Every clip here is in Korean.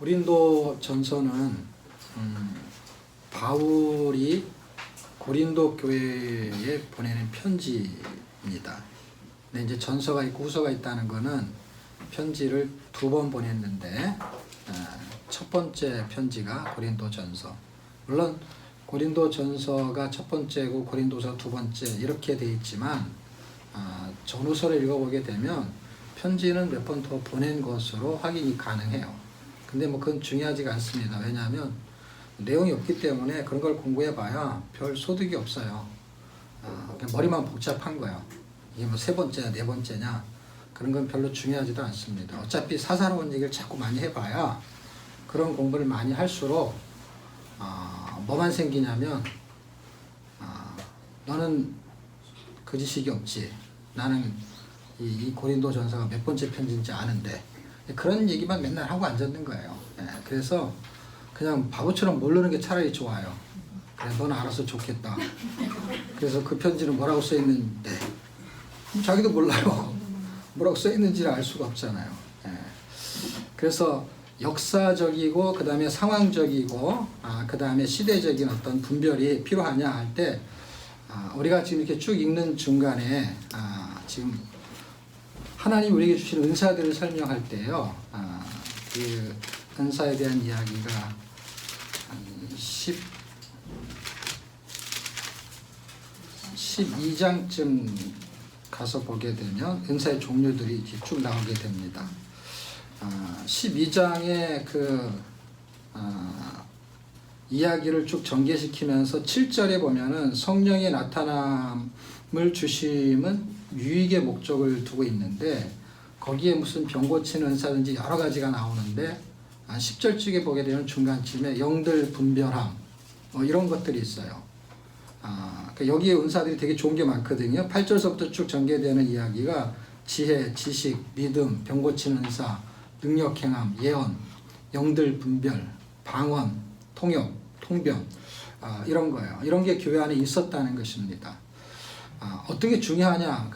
고린도 전서는 바울이 고린도 교회에 보내는 편지입니다. 근데 이제 전서가 있고 후서가 있다는 거는 편지를 2번 보냈는데 첫 번째 편지가 고린도 전서. 물론 고린도 전서가 첫 번째고 고린도서 2번째 이렇게 돼 있지만 전후서를 읽어보게 되면 편지는 몇 번 더 보낸 것으로 확인이 가능해요. 근데 뭐 그건 중요하지가 않습니다. 왜냐하면 내용이 없기 때문에 그런 걸 공부해 봐야 별 소득이 없어요. 그냥 머리만 복잡한 거예요. 이게 뭐 3번째냐 4번째냐 그런 건 별로 중요하지도 않습니다. 어차피 사사로운 얘기를 자꾸 많이 해봐야 그런 공부를 많이 할수록 뭐만 생기냐면 너는 그 지식이 없지. 나는 이 고린도 전서가 몇 번째 편지인지 아는데 그런 얘기만 맨날 하고 앉았는 거예요. 그래서 그냥 바보처럼 모르는 게 차라리 좋아요. 그래, 넌 알아서 좋겠다. 그래서 그 편지는 뭐라고 써있는데 자기도 몰라요. 뭐라고 써있는지를 알 수가 없잖아요. 그래서 역사적이고 그 다음에 상황적이고 그 다음에 시대적인 어떤 분별이 필요하냐 할 때 우리가 지금 이렇게 쭉 읽는 중간에 지금 하나님 우리에게 주시는 은사들을 설명할 때요, 그 은사에 대한 이야기가 한 12장쯤 가서 보게 되면 은사의 종류들이 이렇게 쭉 나오게 됩니다. 12장의 그 이야기를 쭉 전개시키면서 7절에 보면은 성령의 나타남을 주심은 유익의 목적을 두고 있는데 거기에 무슨 병 고치는 은사든지 여러 가지가 나오는데 10절 쪽에 보게 되면 중간쯤에 영들 분별함 이런 것들이 있어요. 그러니까 여기에 은사들이 되게 좋은 게 많거든요. 8절서부터 쭉 전개되는 이야기가 지혜, 지식, 믿음, 병 고치는 은사, 능력 행함, 예언, 영들 분별, 방언, 통역, 통변 이런 거예요. 이런 게 교회 안에 있었다는 것입니다. 어떤 게 중요하냐?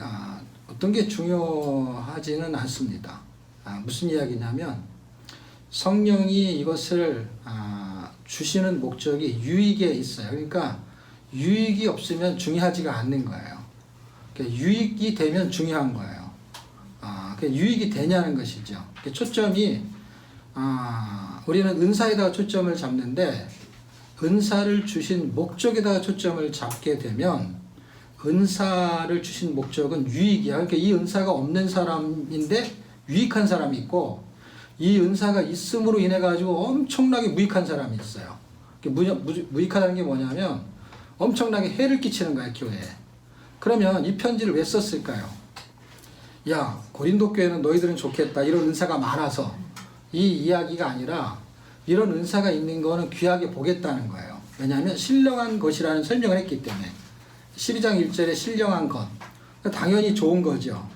어떤 게 중요하지는 않습니다. 무슨 이야기냐면 성령이 이것을 주시는 목적이 유익에 있어요. 그러니까 유익이 없으면 중요하지가 않는 거예요. 그러니까 유익이 되면 중요한 거예요. 그러니까 유익이 되냐는 것이죠. 그러니까 초점이 우리는 은사에다가 초점을 잡는데 은사를 주신 목적에다가 초점을 잡게 되면 은사를 주신 목적은 유익이야. 그러니까 이 은사가 없는 사람인데 유익한 사람이 있고 이 은사가 있음으로 인해 가지고 엄청나게 무익한 사람이 있어요. 무익하다는 게 뭐냐면 엄청나게 해를 끼치는 거야, 교회에. 그러면 이 편지를 왜 썼을까요? 야, 고린도 교회는 너희들은 좋겠다. 이런 은사가 많아서 이 이야기가 아니라 이런 은사가 있는 거는 귀하게 보겠다는 거예요. 왜냐하면 신령한 것이라는 설명을 했기 때문에 12장 1절에 신령한 것 당연히 좋은 거죠.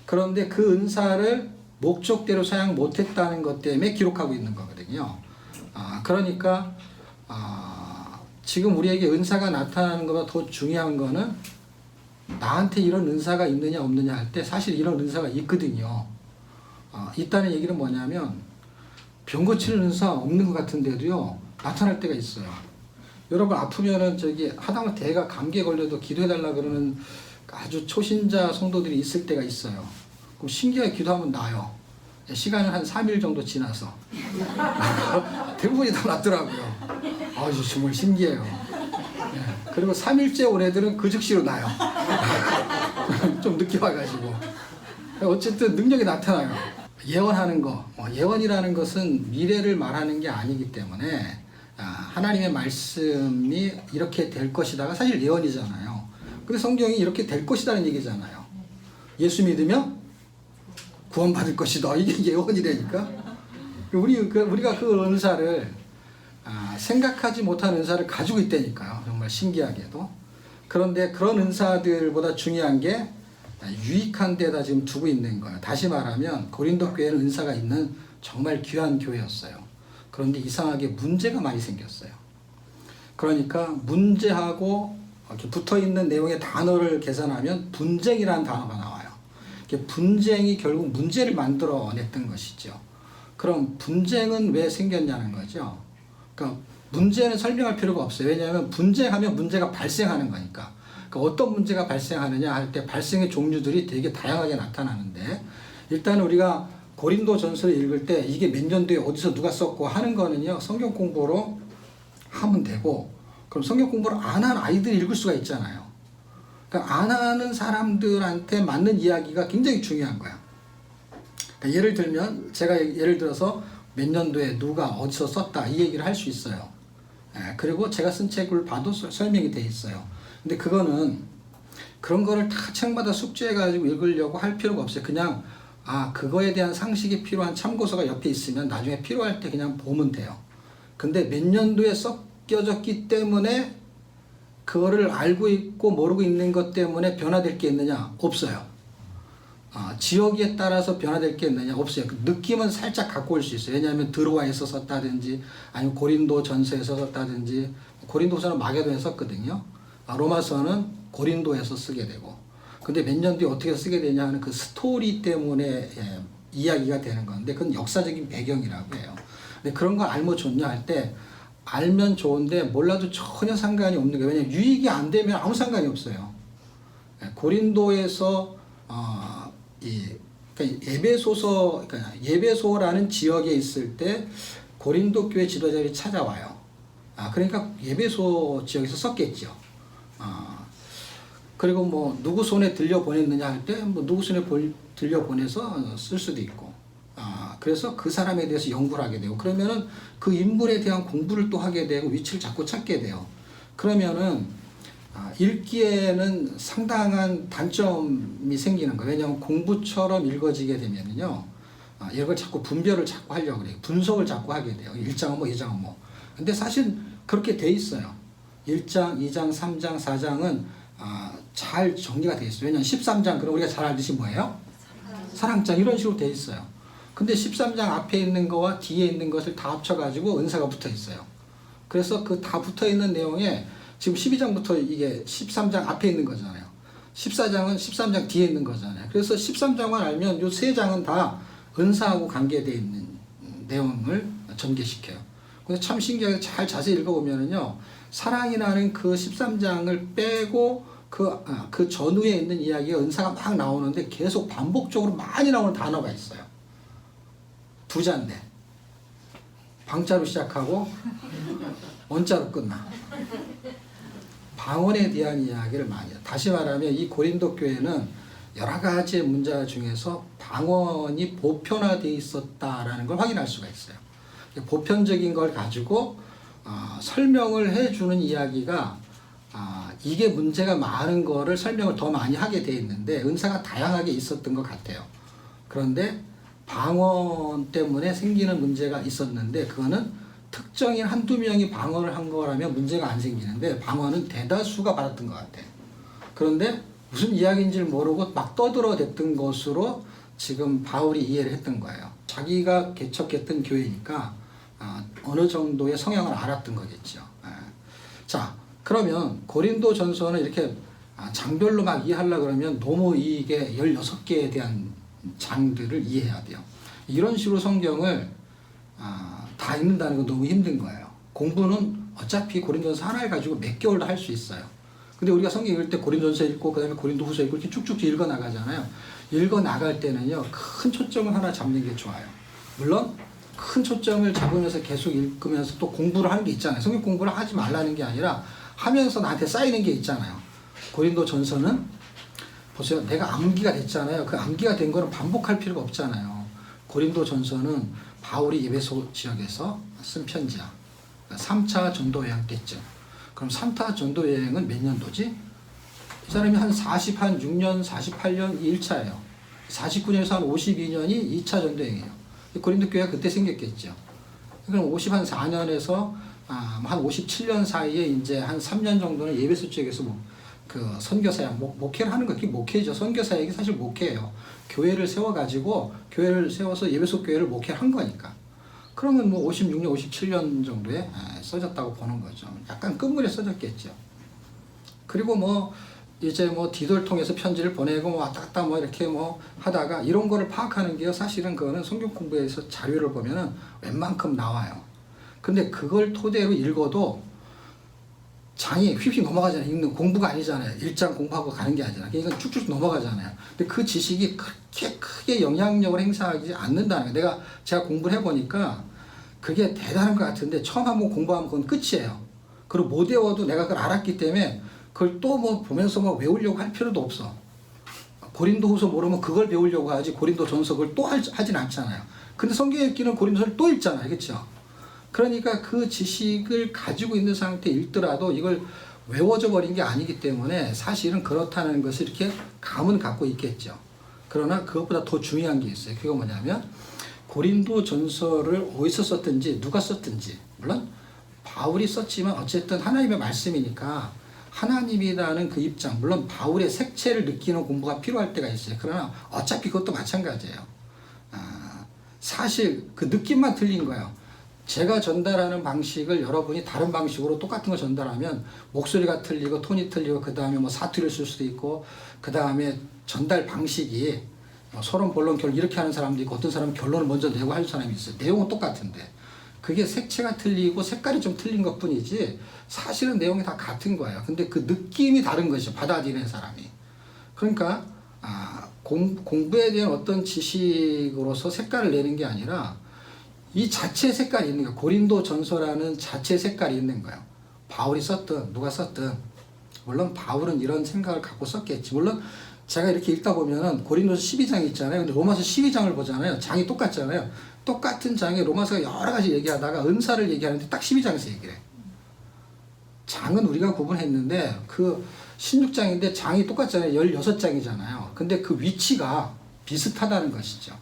그런데 그 은사를 목적대로 사용 못했다는 것 때문에 기록하고 있는 거거든요. 그러니까 지금 우리에게 은사가 나타나는 것보다 더 중요한 거는 나한테 이런 은사가 있느냐 없느냐 할 때 사실 이런 은사가 있거든요. 있다는 얘기는 뭐냐면 병 고치는 은사 없는 것 같은데도요 나타날 때가 있어요. 여러분 아프면은 하다못해 애가 감기에 걸려도 기도해달라 그러는 아주 초신자 성도들이 있을 때가 있어요. 그럼 신기하게 기도하면 나아요. 시간은 한 3일 정도 지나서 대부분이 다 낫더라고요. 아주 정말 신기해요. 그리고 3일째 온 애들은 그 즉시로 나요. 좀 늦게 와가지고 어쨌든 능력이 나타나요. 예언하는 거, 예언이라는 것은 미래를 말하는 게 아니기 때문에 하나님의 말씀이 이렇게 될 것이다가 사실 예언이잖아요. 근데 성경이 이렇게 될 것이다는 얘기잖아요. 예수 믿으면 구원받을 것이다. 이게 예언이라니까. 우리가 그 은사를 생각하지 못한 은사를 가지고 있다니까요. 정말 신기하게도. 그런데 그런 은사들보다 중요한 게 유익한 데다 지금 두고 있는 거예요. 다시 말하면 고린도 교회는 은사가 있는 정말 귀한 교회였어요. 그런데 이상하게 문제가 많이 생겼어요. 그러니까 문제하고 이렇게 붙어있는 내용의 단어를 계산하면 분쟁이라는 단어가 나와요. 분쟁이 결국 문제를 만들어냈던 것이죠. 그럼 분쟁은 왜 생겼냐는 거죠. 그러니까 문제는 설명할 필요가 없어요. 왜냐하면 분쟁하면 문제가 발생하는 거니까. 그러니까 어떤 문제가 발생하느냐 할 때 발생의 종류들이 되게 다양하게 나타나는데, 일단 우리가 고린도 전서를 읽을 때 이게 몇 년도에 어디서 누가 썼고 하는 거는요, 성경 공부로 하면 되고, 그럼 성경 공부를 안 한 아이들이 읽을 수가 있잖아요. 그러니까 안 하는 사람들한테 맞는 이야기가 굉장히 중요한 거야. 그러니까 예를 들면 제가 예를 들어서 몇 년도에 누가 어디서 썼다 이 얘기를 할 수 있어요. 그리고 제가 쓴 책을 봐도 설명이 돼 있어요. 근데 그거는 그런 거를 다 책마다 숙지해가지고 읽으려고 할 필요가 없어요. 그냥 그거에 대한 상식이 필요한 참고서가 옆에 있으면 나중에 필요할 때 그냥 보면 돼요. 근데 몇 년도에 섞여졌기 때문에 그거를 알고 있고 모르고 있는 것 때문에 변화될 게 있느냐? 없어요. 지역에 따라서 변화될 게 있느냐? 없어요. 그 느낌은 살짝 갖고 올 수 있어요. 왜냐하면 드로아에서 썼다든지 아니면 고린도 전서에서 썼다든지, 고린도서는 마게도에 썼거든요. 로마서는 고린도에서 쓰게 되고. 근데 몇 년 뒤에 어떻게 쓰게 되냐 하는 그 스토리 때문에 이야기가 되는 건데, 그건 역사적인 배경이라고 해요. 근데 그런 걸 알면 좋냐 할 때, 알면 좋은데 몰라도 전혀 상관이 없는 거예요. 왜냐하면 유익이 안 되면 아무 상관이 없어요. 고린도에서 그러니까 예배소서, 그러니까 예배소라는 지역에 있을 때 고린도 교회 지도자들이 찾아와요. 그러니까 예배소 지역에서 썼겠죠. 그리고 뭐 누구 손에 들려 보냈느냐 할 때 뭐 누구 손에 들려 보내서 쓸 수도 있고. 그래서 그 사람에 대해서 연구를 하게 되고, 그러면은 그 인물에 대한 공부를 또 하게 되고 위치를 자꾸 찾게 돼요. 그러면은 읽기에는 상당한 단점이 생기는 거예요. 왜냐하면 공부처럼 읽어지게 되면은요, 이걸 자꾸 분별을 자꾸 하려고 그래요. 분석을 자꾸 하게 돼요. 1장은 뭐, 2장은 뭐. 근데 사실 그렇게 돼 있어요. 1장, 2장, 3장, 4장은 잘 정리가 돼 있어요. 왜냐하면 13장, 그럼 우리가 잘 알듯이 뭐예요? 사랑장, 이런 식으로 돼 있어요. 근데 13장 앞에 있는 거와 뒤에 있는 것을 다 합쳐가지고 은사가 붙어 있어요. 그래서 그 다 붙어 있는 내용에 지금 12장부터 이게 13장 앞에 있는 거잖아요. 14장은 13장 뒤에 있는 거잖아요. 그래서 13장만 알면 요 세 장은 다 은사하고 관계되어 있는 내용을 전개시켜요. 근데 참 신기하게 잘 자세히 읽어보면은요, 사랑이라는 그 13장을 빼고 그 전후에 있는 이야기가 은사가 막 나오는데 계속 반복적으로 많이 나오는 단어가 있어요. 부자인데 방자로 시작하고 원자로 끝나. 방언에 대한 이야기를 많이 해요. 다시 말하면 이 고린도 교회는 여러 가지 문제 중에서 방언이 보편화되어 있었다라는 걸 확인할 수가 있어요. 보편적인 걸 가지고 설명을 해주는 이야기가 이게 문제가 많은 거를 설명을 더 많이 하게 돼 있는데, 은사가 다양하게 있었던 것 같아요. 그런데 방언 때문에 생기는 문제가 있었는데, 그거는 특정인 한두 명이 방언을 한 거라면 문제가 안 생기는데, 방언은 대다수가 받았던 것 같아요. 그런데 무슨 이야기인지를 모르고 막 떠들어댔던 것으로 지금 바울이 이해를 했던 거예요. 자기가 개척했던 교회니까 어느 정도의 성향을 알았던 거겠죠. 자, 그러면 고린도 전서는 이렇게 장별로 막 이해하려고 그러면 너무 이게 16개에 대한 장들을 이해해야 돼요. 이런 식으로 성경을 다 읽는다는 건 너무 힘든 거예요. 공부는 어차피 고린도전서 하나를 가지고 몇 개월도 할 수 있어요. 근데 우리가 성경 읽을 때 고린도전서 읽고 그다음에 고린도후서 읽고 이렇게 쭉쭉 읽어 나가잖아요. 읽어 나갈 때는요, 큰 초점을 하나 잡는 게 좋아요. 물론 큰 초점을 잡으면서 계속 읽으면서 또 공부를 하는 게 있잖아요. 성경 공부를 하지 말라는 게 아니라 하면서 나한테 쌓이는 게 있잖아요. 고린도전서는 보세요. 내가 암기가 됐잖아요. 그 암기가 된 거는 반복할 필요가 없잖아요. 고린도전서는 바울이 예배소 지역에서 쓴 편지야. 3차 전도 여행 때쯤. 그럼 3차 전도 여행은 몇 년도지? 이 사람이 한 6년, 48년 1차예요. 49년에서 한 52년이 2차 전도 여행이에요. 고린도 교회가 그때 생겼겠죠. 그럼 54년에서 한 57년 사이에 이제 한 3년 정도는 예배소 지역에서 그 선교사역, 목회를 하는 거, 그게 목회죠. 선교사역이 사실 목회예요. 교회를 세워가지고, 교회를 세워서 예배소 교회를 목회한 거니까. 그러면 뭐 56년, 57년 정도에 써졌다고 보는 거죠. 약간 끝물에 써졌겠죠. 그리고 뭐 이제 뭐 디도를 통해서 편지를 보내고 뭐 왔다 갔다 뭐 이렇게 뭐 하다가 이런 거를 파악하는 게요. 사실은 그거는 성경 공부에서 자료를 보면은 웬만큼 나와요. 근데 그걸 토대로 읽어도 장이 휙휙 넘어가잖아요. 읽는 공부가 아니잖아요. 일장 공부하고 가는 게 아니잖아요. 그러니까 쭉쭉 넘어가잖아요. 근데 그 지식이 그렇게 크게 영향력을 행사하지 않는다는 거예요. 제가 공부를 해보니까 그게 대단한 것 같은데 처음 한번 공부하면 그건 끝이에요. 그리고 못 외워도 내가 그걸 알았기 때문에 그걸 또 뭐 보면서 뭐 외우려고 할 필요도 없어. 고린도후서 모르면 그걸 배우려고 하지 고린도전서 그걸 또 하진 않잖아요. 근데 성경에 읽기는 고린도서를 또 읽잖아요. 그렇죠? 그러니까 그 지식을 가지고 있는 상태에 읽더라도 이걸 외워져 버린 게 아니기 때문에 사실은 그렇다는 것을 이렇게 감은 갖고 있겠죠. 그러나 그것보다 더 중요한 게 있어요. 그게 뭐냐면 고린도전서를 어디서 썼든지 누가 썼든지 물론 바울이 썼지만 어쨌든 하나님의 말씀이니까 하나님이라는 그 입장 물론 바울의 색채를 느끼는 공부가 필요할 때가 있어요. 그러나 어차피 그것도 마찬가지예요. 사실 그 느낌만 틀린 거예요. 제가 전달하는 방식을 여러분이 다른 방식으로 똑같은 걸 전달하면 목소리가 틀리고 톤이 틀리고 그 다음에 뭐 사투리를 쓸 수도 있고 그 다음에 전달 방식이 서론 본론 결론 이렇게 하는 사람도 있고 어떤 사람은 결론을 먼저 내고 할 사람이 있어요. 내용은 똑같은데 그게 색채가 틀리고 색깔이 좀 틀린 것 뿐이지 사실은 내용이 다 같은 거예요. 근데 그 느낌이 다른 것이죠. 받아들이는 사람이. 그러니까 공부에 대한 어떤 지식으로서 색깔을 내는 게 아니라 이 자체 색깔이 있는 거예요. 고린도 전서라는 자체 색깔이 있는 거예요. 바울이 썼든 누가 썼든 물론 바울은 이런 생각을 갖고 썼겠지. 물론 제가 이렇게 읽다 보면은 고린도서 12장 있잖아요. 근데 로마서 12장을 보잖아요. 장이 똑같잖아요. 똑같은 장에 로마서가 여러 가지 얘기하다가 은사를 얘기하는데 딱 12장에서 얘기를 해. 장은 우리가 구분했는데 그 16장인데 장이 똑같잖아요. 16장이잖아요. 근데 그 위치가 비슷하다는 것이죠.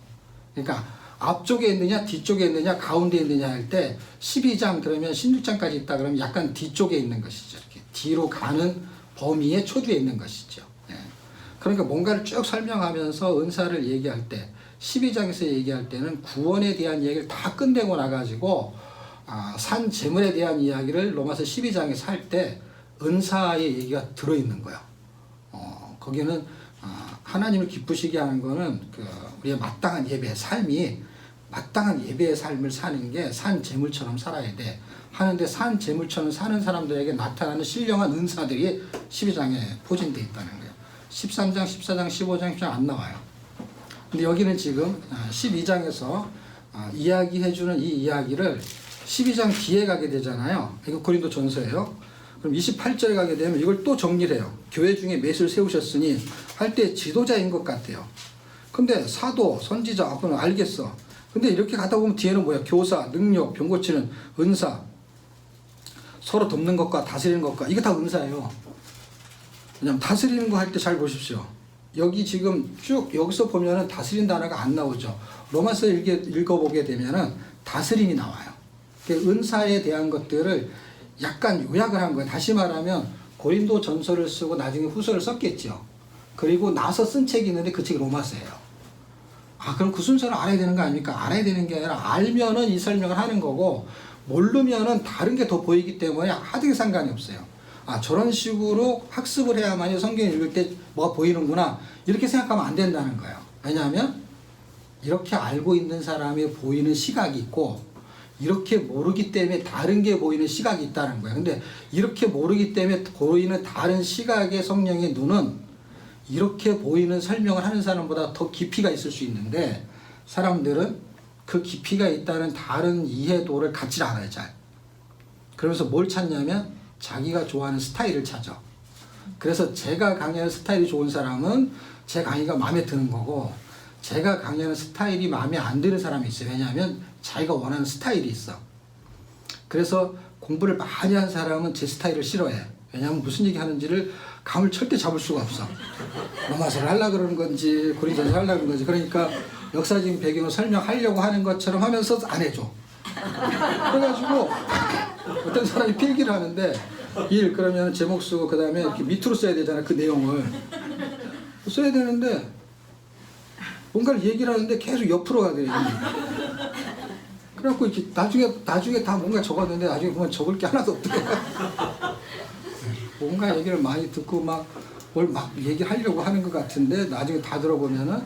그러니까 앞쪽에 있느냐 뒤쪽에 있느냐 가운데 있느냐 할 때 12장 그러면 16장까지 있다 그러면 약간 뒤쪽에 있는 것이죠. 이렇게 뒤로 가는 범위의 초주에 있는 것이죠. 그러니까 뭔가를 쭉 설명하면서 은사를 얘기할 때 12장에서 얘기할 때는 구원에 대한 얘기를 다 끝내고 나가지고 산 재물에 대한 이야기를 로마서 12장에서 할 때 은사의 얘기가 들어있는 거예요. 거기는 하나님을 기쁘시게 하는 거는 우리의 마땅한 예배, 삶이 마땅한 예배의 삶을 사는 게 산 재물처럼 살아야 돼. 하는데 산 재물처럼 사는 사람들에게 나타나는 신령한 은사들이 12장에 포진되어 있다는 거예요. 13장, 14장, 15장, 16장 안 나와요. 근데 여기는 지금 12장에서 이야기해주는 이 이야기를 12장 뒤에 가게 되잖아요. 이거 고린도 전서예요. 그럼 28절에 가게 되면 이걸 또 정리를 해요. 교회 중에 맷을 세우셨으니 할 때 지도자인 것 같아요. 근데 사도, 선지자, 그건 알겠어. 근데 이렇게 가다 보면 뒤에는 뭐야? 교사, 능력, 병 고치는 은사, 서로 돕는 것과 다스리는 것과 이게 다 은사예요. 왜냐면 다스리는 거 할 때 잘 보십시오. 여기 지금 쭉 여기서 보면은 다스린 단어가 안 나오죠. 로마서 읽어보게 되면은 다스림이 나와요. 은사에 대한 것들을 약간 요약을 한 거예요. 다시 말하면 고린도 전서를 쓰고 나중에 후서를 썼겠죠. 그리고 나서 쓴 책이 있는데 그 책이 로마서예요. 그럼 그 순서를 알아야 되는 거 아닙니까? 알아야 되는 게 아니라 알면은 이 설명을 하는 거고 모르면은 다른 게 더 보이기 때문에 하등에 상관이 없어요. 저런 식으로 학습을 해야만이 성경 읽을 때 뭐가 보이는구나 이렇게 생각하면 안 된다는 거예요. 왜냐하면 이렇게 알고 있는 사람이 보이는 시각이 있고 이렇게 모르기 때문에 다른 게 보이는 시각이 있다는 거예요. 근데 이렇게 모르기 때문에 보이는 다른 시각의 성령의 눈은 이렇게 보이는 설명을 하는 사람보다 더 깊이가 있을 수 있는데 사람들은 그 깊이가 있다는 다른 이해도를 갖지 않아요. 잘. 그러면서 뭘 찾냐면 자기가 좋아하는 스타일을 찾아. 그래서 제가 강의하는 스타일이 좋은 사람은 제 강의가 마음에 드는 거고 제가 강의하는 스타일이 마음에 안 드는 사람이 있어요. 왜냐하면 자기가 원하는 스타일이 있어. 그래서 공부를 많이 한 사람은 제 스타일을 싫어해. 왜냐하면 무슨 얘기 하는지를 감을 절대 잡을 수가 없어. 로마서를 하려고 그러는 건지 고린도서를 하려고 그러는 건지 그러니까 역사적인 배경을 설명하려고 하는 것처럼 하면서 안 해줘. 그래가지고 어떤 사람이 필기를 하는데 그러면 제목 쓰고 그 다음에 이렇게 밑으로 써야 되잖아. 그 내용을 써야 되는데 뭔가를 얘기를 하는데 계속 옆으로 가게 그래갖고 이렇게 나중에 다 뭔가 적었는데 나중에 보면 적을 게 하나도 없더라고요. 뭔가 얘기를 많이 듣고 막 뭘 막 얘기하려고 하는 것 같은데 나중에 다 들어보면은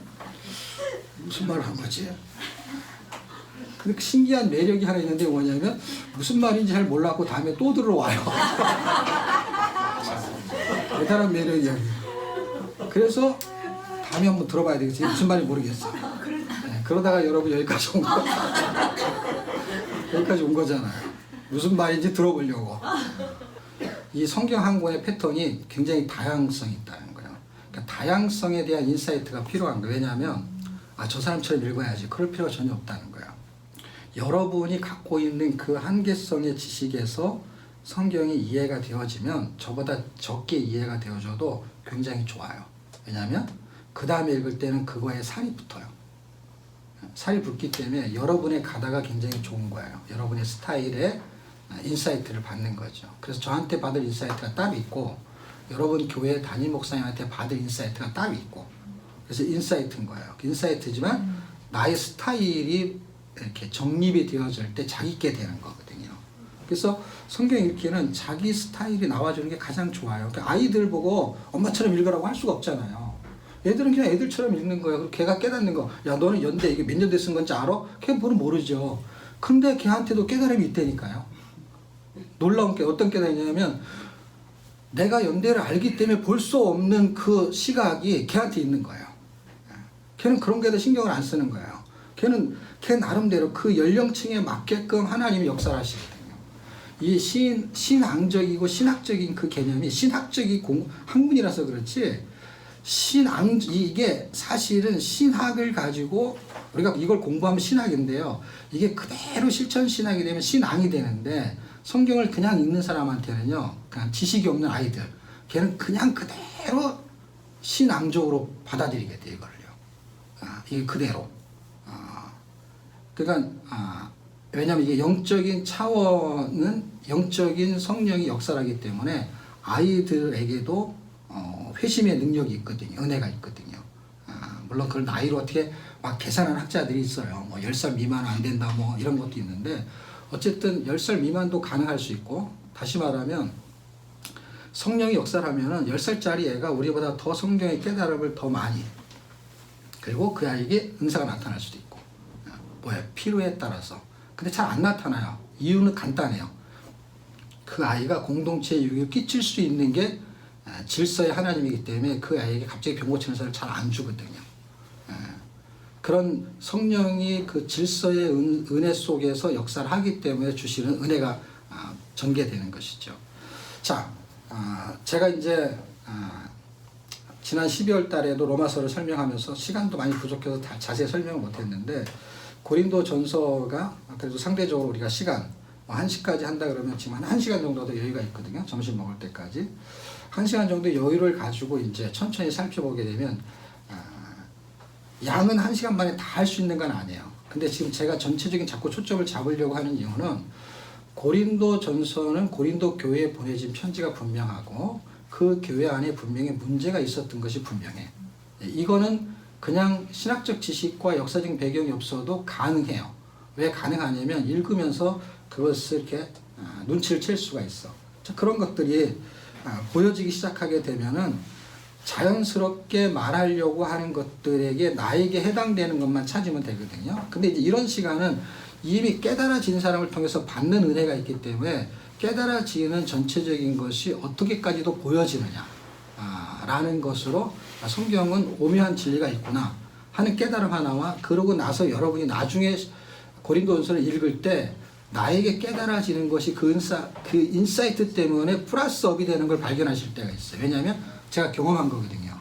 무슨 말을 한 거지? 근데 신기한 매력이 하나 있는데 뭐냐면 무슨 말인지 잘 몰랐고 다음에 또 들어와요. 대단한 매력이야. 그래서 다음에 한번 들어봐야 되겠지. 무슨 말인지 모르겠어. 네, 그러다가 여러분 여기까지 온 거. 여기까지 온 거잖아요. 무슨 말인지 들어보려고. 이 성경 한 권의 패턴이 굉장히 다양성이 있다는 거예요. 그러니까 다양성에 대한 인사이트가 필요한 거예요. 왜냐하면 저 사람처럼 읽어야지. 그럴 필요가 전혀 없다는 거예요. 여러분이 갖고 있는 그 한계성의 지식에서 성경이 이해가 되어지면 저보다 적게 이해가 되어져도 굉장히 좋아요. 왜냐하면 그 다음에 읽을 때는 그거에 살이 붙어요. 살이 붙기 때문에 여러분의 가다가 굉장히 좋은 거예요. 여러분의 스타일에 인사이트를 받는 거죠. 그래서 저한테 받을 인사이트가 따로 있고 여러분 교회 담임 목사님한테 받을 인사이트가 따로 있고 그래서 인사이트인 거예요. 인사이트지만 나의 스타일이 이렇게 정립이 되어질 때 자기께 되는 거거든요. 그래서 성경 읽기는 자기 스타일이 나와주는 게 가장 좋아요. 그러니까 아이들 보고 엄마처럼 읽으라고 할 수가 없잖아요. 애들은 그냥 애들처럼 읽는 거예요. 걔가 깨닫는 거. 야, 너는 연대 이게 몇 년대 쓴 건지 알아? 걔 뭐는 모르죠. 근데 걔한테도 깨달음이 있다니까요. 놀라운 게 어떤 깨달음이냐면 내가 연대를 알기 때문에 볼 수 없는 그 시각이 걔한테 있는 거예요. 걔는 그런 게도 신경을 안 쓰는 거예요. 걔 나름대로 그 연령층에 맞게끔 하나님이 역사를 하시거든요. 이 신앙적이고 신학적인 그 개념이 신학적인 학문이라서 그렇지 이게 사실은 신학을 가지고 우리가 이걸 공부하면 신학인데요. 이게 그대로 실천 신학이 되면 신앙이 되는데 성경을 그냥 읽는 사람한테는요. 그냥 지식이 없는 아이들 걔는 그냥 그대로 신앙적으로 받아들이게 돼 이걸요. 이게 그대로. 그러니까 왜냐하면 이게 영적인 차원은 영적인 성령이 역사하기 때문에 아이들에게도 회심의 능력이 있거든요. 은혜가 있거든요. 물론 그걸 나이로 어떻게 막 계산하는 학자들이 있어요. 뭐 10살 미만 안 된다 뭐 이런 것도 있는데 어쨌든 10살 미만도 가능할 수 있고 다시 말하면 성령이 역사를 하면은 10살짜리 애가 우리보다 더 성경의 깨달음을 더 많이 그리고 그 아이에게 은사가 나타날 수도 있고 필요에 따라서 근데 잘 안 나타나요. 이유는 간단해요. 그 아이가 공동체에 유익을 끼칠 수 있는 게 질서의 하나님이기 때문에 그 아이에게 갑자기 병 고치는 사람을 잘 안 주거든요. 그런 성령이 그 질서의 은혜 속에서 역사를 하기 때문에 주시는 은혜가 전개되는 것이죠. 자, 제가 이제 지난 12월 달에도 로마서를 설명하면서 시간도 많이 부족해서 다 자세히 설명을 못했는데 고린도 전서가 그래도 상대적으로 우리가 시간 1시까지 한다 그러면 지금 한 1시간 정도도 여유가 있거든요. 점심 먹을 때까지. 1시간 정도 여유를 가지고 이제 천천히 살펴보게 되면 양은 1시간 만에 다 할 수 있는 건 아니에요. 근데 지금 제가 전체적인 자꾸 초점을 잡으려고 하는 이유는 고린도 전서는 고린도 교회에 보내진 편지가 분명하고 그 교회 안에 분명히 문제가 있었던 것이 분명해. 이거는 그냥 신학적 지식과 역사적 배경이 없어도 가능해요. 왜 가능하냐면 읽으면서 그것을 이렇게 눈치를 챌 수가 있어. 그런 것들이 보여지기 시작하게 되면은 자연스럽게 말하려고 하는 것들에게 나에게 해당되는 것만 찾으면 되거든요. 근데 이제 이런 시간은 이미 깨달아진 사람을 통해서 받는 은혜가 있기 때문에 깨달아지는 전체적인 것이 어떻게까지도 보여지느냐 라는 것으로 성경은 오묘한 진리가 있구나 하는 깨달음 하나와 그러고 나서 여러분이 나중에 고린도전서를 읽을 때 나에게 깨달아지는 것이 그 인사이트 때문에 플러스업이 되는 걸 발견하실 때가 있어요. 왜냐하면 제가 경험한 거거든요.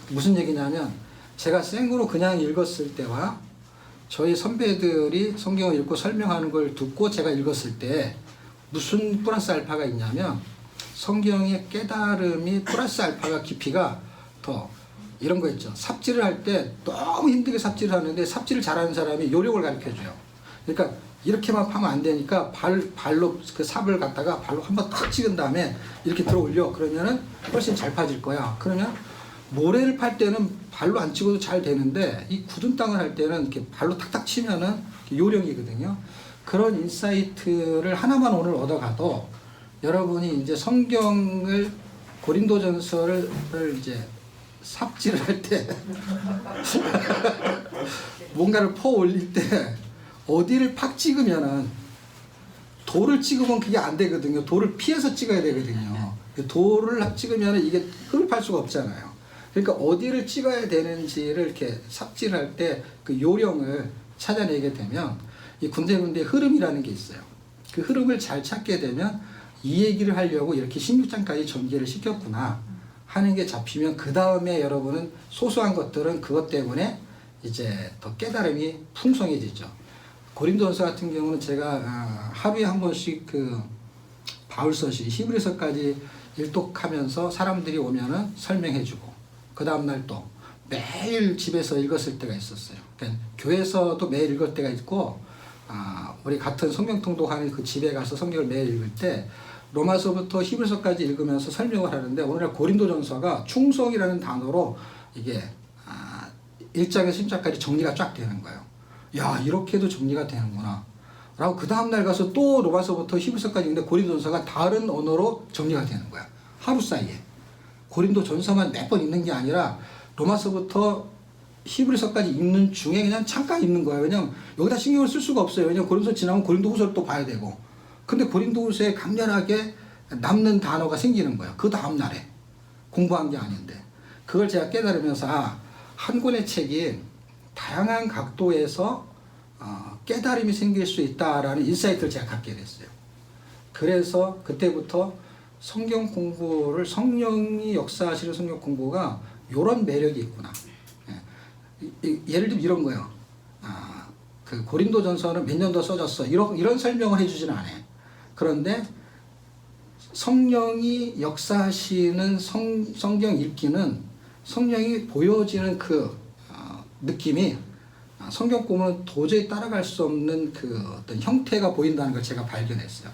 무슨 얘기냐면 제가 생으로 그냥 읽었을 때와 저희 선배들이 성경을 읽고 설명하는 걸 듣고 제가 읽었을 때 무슨 플러스 알파가 있냐면 성경의 깨달음이 플러스 알파가 깊이가 더 이런 거 있죠. 삽질을 할 때 너무 힘들게 삽질을 하는데 삽질을 잘하는 사람이 요령을 가르쳐줘요. 그러니까 이렇게만 파면 안 되니까 발로 그 삽을 갖다가 발로 한번 탁 찍은 다음에 이렇게 들어 올려. 그러면은 훨씬 잘 파질 거야. 그러면 모래를 팔 때는 발로 안 찍어도 잘 되는데 이 굳은 땅을 할 때는 이렇게 발로 탁탁 치면은 요령이거든요. 그런 인사이트를 하나만 오늘 얻어가도 여러분이 이제 성경을 고린도전서를 이제 삽질을 할 때 뭔가를 퍼 올릴 때 어디를 팍 찍으면은 돌을 찍으면 그게 안 되거든요. 돌을 피해서 찍어야 되거든요. 돌을 찍으면 이게 흡입할 수가 없잖아요. 그러니까 어디를 찍어야 되는지를 이렇게 삽질할 때 그 요령을 찾아내게 되면 이 군데군데 흐름이라는 게 있어요. 그 흐름을 잘 찾게 되면 이 얘기를 하려고 이렇게 16장까지 전개를 시켰구나 하는 게 잡히면 그 다음에 여러분은 소소한 것들은 그것 때문에 이제 더 깨달음이 풍성해지죠. 고린도전서 같은 경우는 제가 하루에 한 번씩 그 바울서시 히브리서까지 일독하면서 사람들이 오면은 설명해주고 그 다음날 또 매일 집에서 읽었을 때가 있었어요. 그러니까 교회에서도 매일 읽을 때가 있고 우리 같은 성경 통독하는 그 집에 가서 성경을 매일 읽을 때 로마서부터 히브리서까지 읽으면서 설명을 하는데 오늘날 고린도전서가 충성이라는 단어로 이게 1장에서 10장까지 정리가 쫙 되는 거예요. 야, 이렇게도 정리가 되는구나 라고 그 다음날 가서 또 로마서부터 히브리서까지 읽는데 고린도전서가 다른 언어로 정리가 되는 거야. 하루 사이에. 고린도전서만 몇 번 읽는 게 아니라 로마서부터 히브리서까지 읽는 중에 그냥 잠깐 읽는 거예요. 왜냐면 여기다 신경을 쓸 수가 없어요. 왜냐면 고린도 지나면 고린도후서를 또 봐야 되고. 근데 고린도후서에 강렬하게 남는 단어가 생기는 거예요. 그 다음날에. 공부한 게 아닌데. 그걸 제가 깨달으면서 한 권의 책이 다양한 각도에서 깨달음이 생길 수 있다라는 인사이트를 제가 갖게 됐어요. 그래서 그때부터 성경 공부를 성령이 역사하시는 성경 공부가 이런 매력이 있구나. 예를 들면 이런 거예요. 그 고린도전서는 몇 년도 써졌어. 이런 설명을 해주지는 않아요. 그런데 성령이 역사하시는 성경 읽기는 성령이 보여지는 그 느낌이 성경 공부는 도저히 따라갈 수 없는 그 어떤 형태가 보인다는 걸 제가 발견했어요.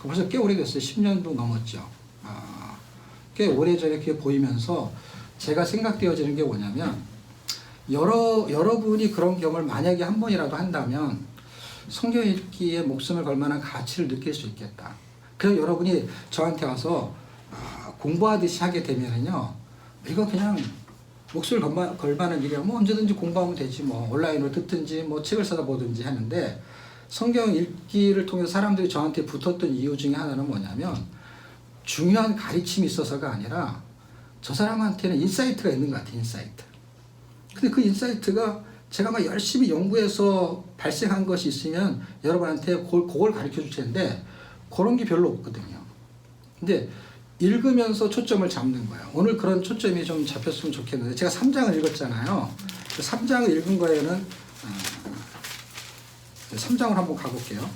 벌써 꽤 오래됐어요. 10년도 넘었죠. 꽤 오래전에 그게 보이면서 제가 생각되어지는 게 뭐냐면 여러분이 그런 경험을 만약에 한 번이라도 한다면 성경 읽기에 목숨을 걸 만한 가치를 느낄 수 있겠다. 그래서 여러분이 저한테 와서 공부하듯이 하게 되면은요, 이거 그냥 목숨을 걸 만한 일이야. 뭐 언제든지 공부하면 되지. 뭐 온라인으로 듣든지 뭐 책을 사다 보든지 하는데 성경 읽기를 통해서 사람들이 저한테 붙었던 이유 중에 하나는 뭐냐면 중요한 가르침이 있어서가 아니라 저 사람한테는 인사이트가 있는 것 같아요. 인사이트. 근데 그 인사이트가 제가 막 열심히 연구해서 발생한 것이 있으면 여러분한테 그걸 가르쳐 줄 텐데 그런 게 별로 없거든요. 근데 읽으면서 초점을 잡는 거예요. 오늘 그런 초점이 좀 잡혔으면 좋겠는데 제가 3장을 읽었잖아요. 3장을 읽은 거에는 3장을 한번 가볼게요.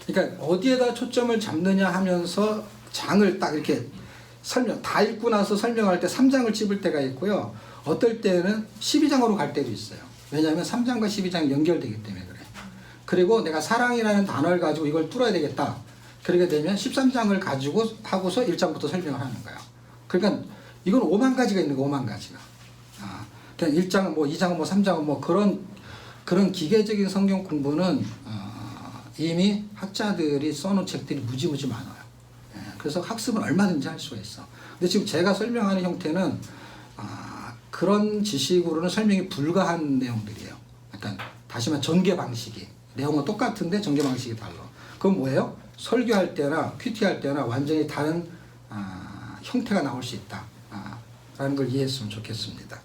그러니까 어디에다 초점을 잡느냐 하면서 장을 딱 이렇게 다 읽고 나서 설명할 때 3장을 찝을 때가 있고요. 어떨 때는 12장으로 갈 때도 있어요. 왜냐하면 3장과 12장이 연결되기 때문에 그래. 그리고 내가 사랑이라는 단어를 가지고 이걸 뚫어야 되겠다. 그렇게 되면 13장을 가지고 하고서 1장부터 설명을 하는 거예요. 그러니까 이건 5만 가지가 있는 거 5만 가지가. 그냥 1장은 뭐 2장은 뭐 3장은 뭐 그런 기계적인 성경 공부는 이미 학자들이 써놓은 책들이 무지무지 많아요. 그래서 학습은 얼마든지 할 수가 있어. 근데 지금 제가 설명하는 형태는 그런 지식으로는 설명이 불가한 내용들이에요. 그러니까 다시 말해 전개 방식이 내용은 똑같은데 전개 방식이 달라. 그건 뭐예요? 설교할 때나 큐티할 때나 완전히 다른 형태가 나올 수 있다 라는 걸 이해했으면 좋겠습니다.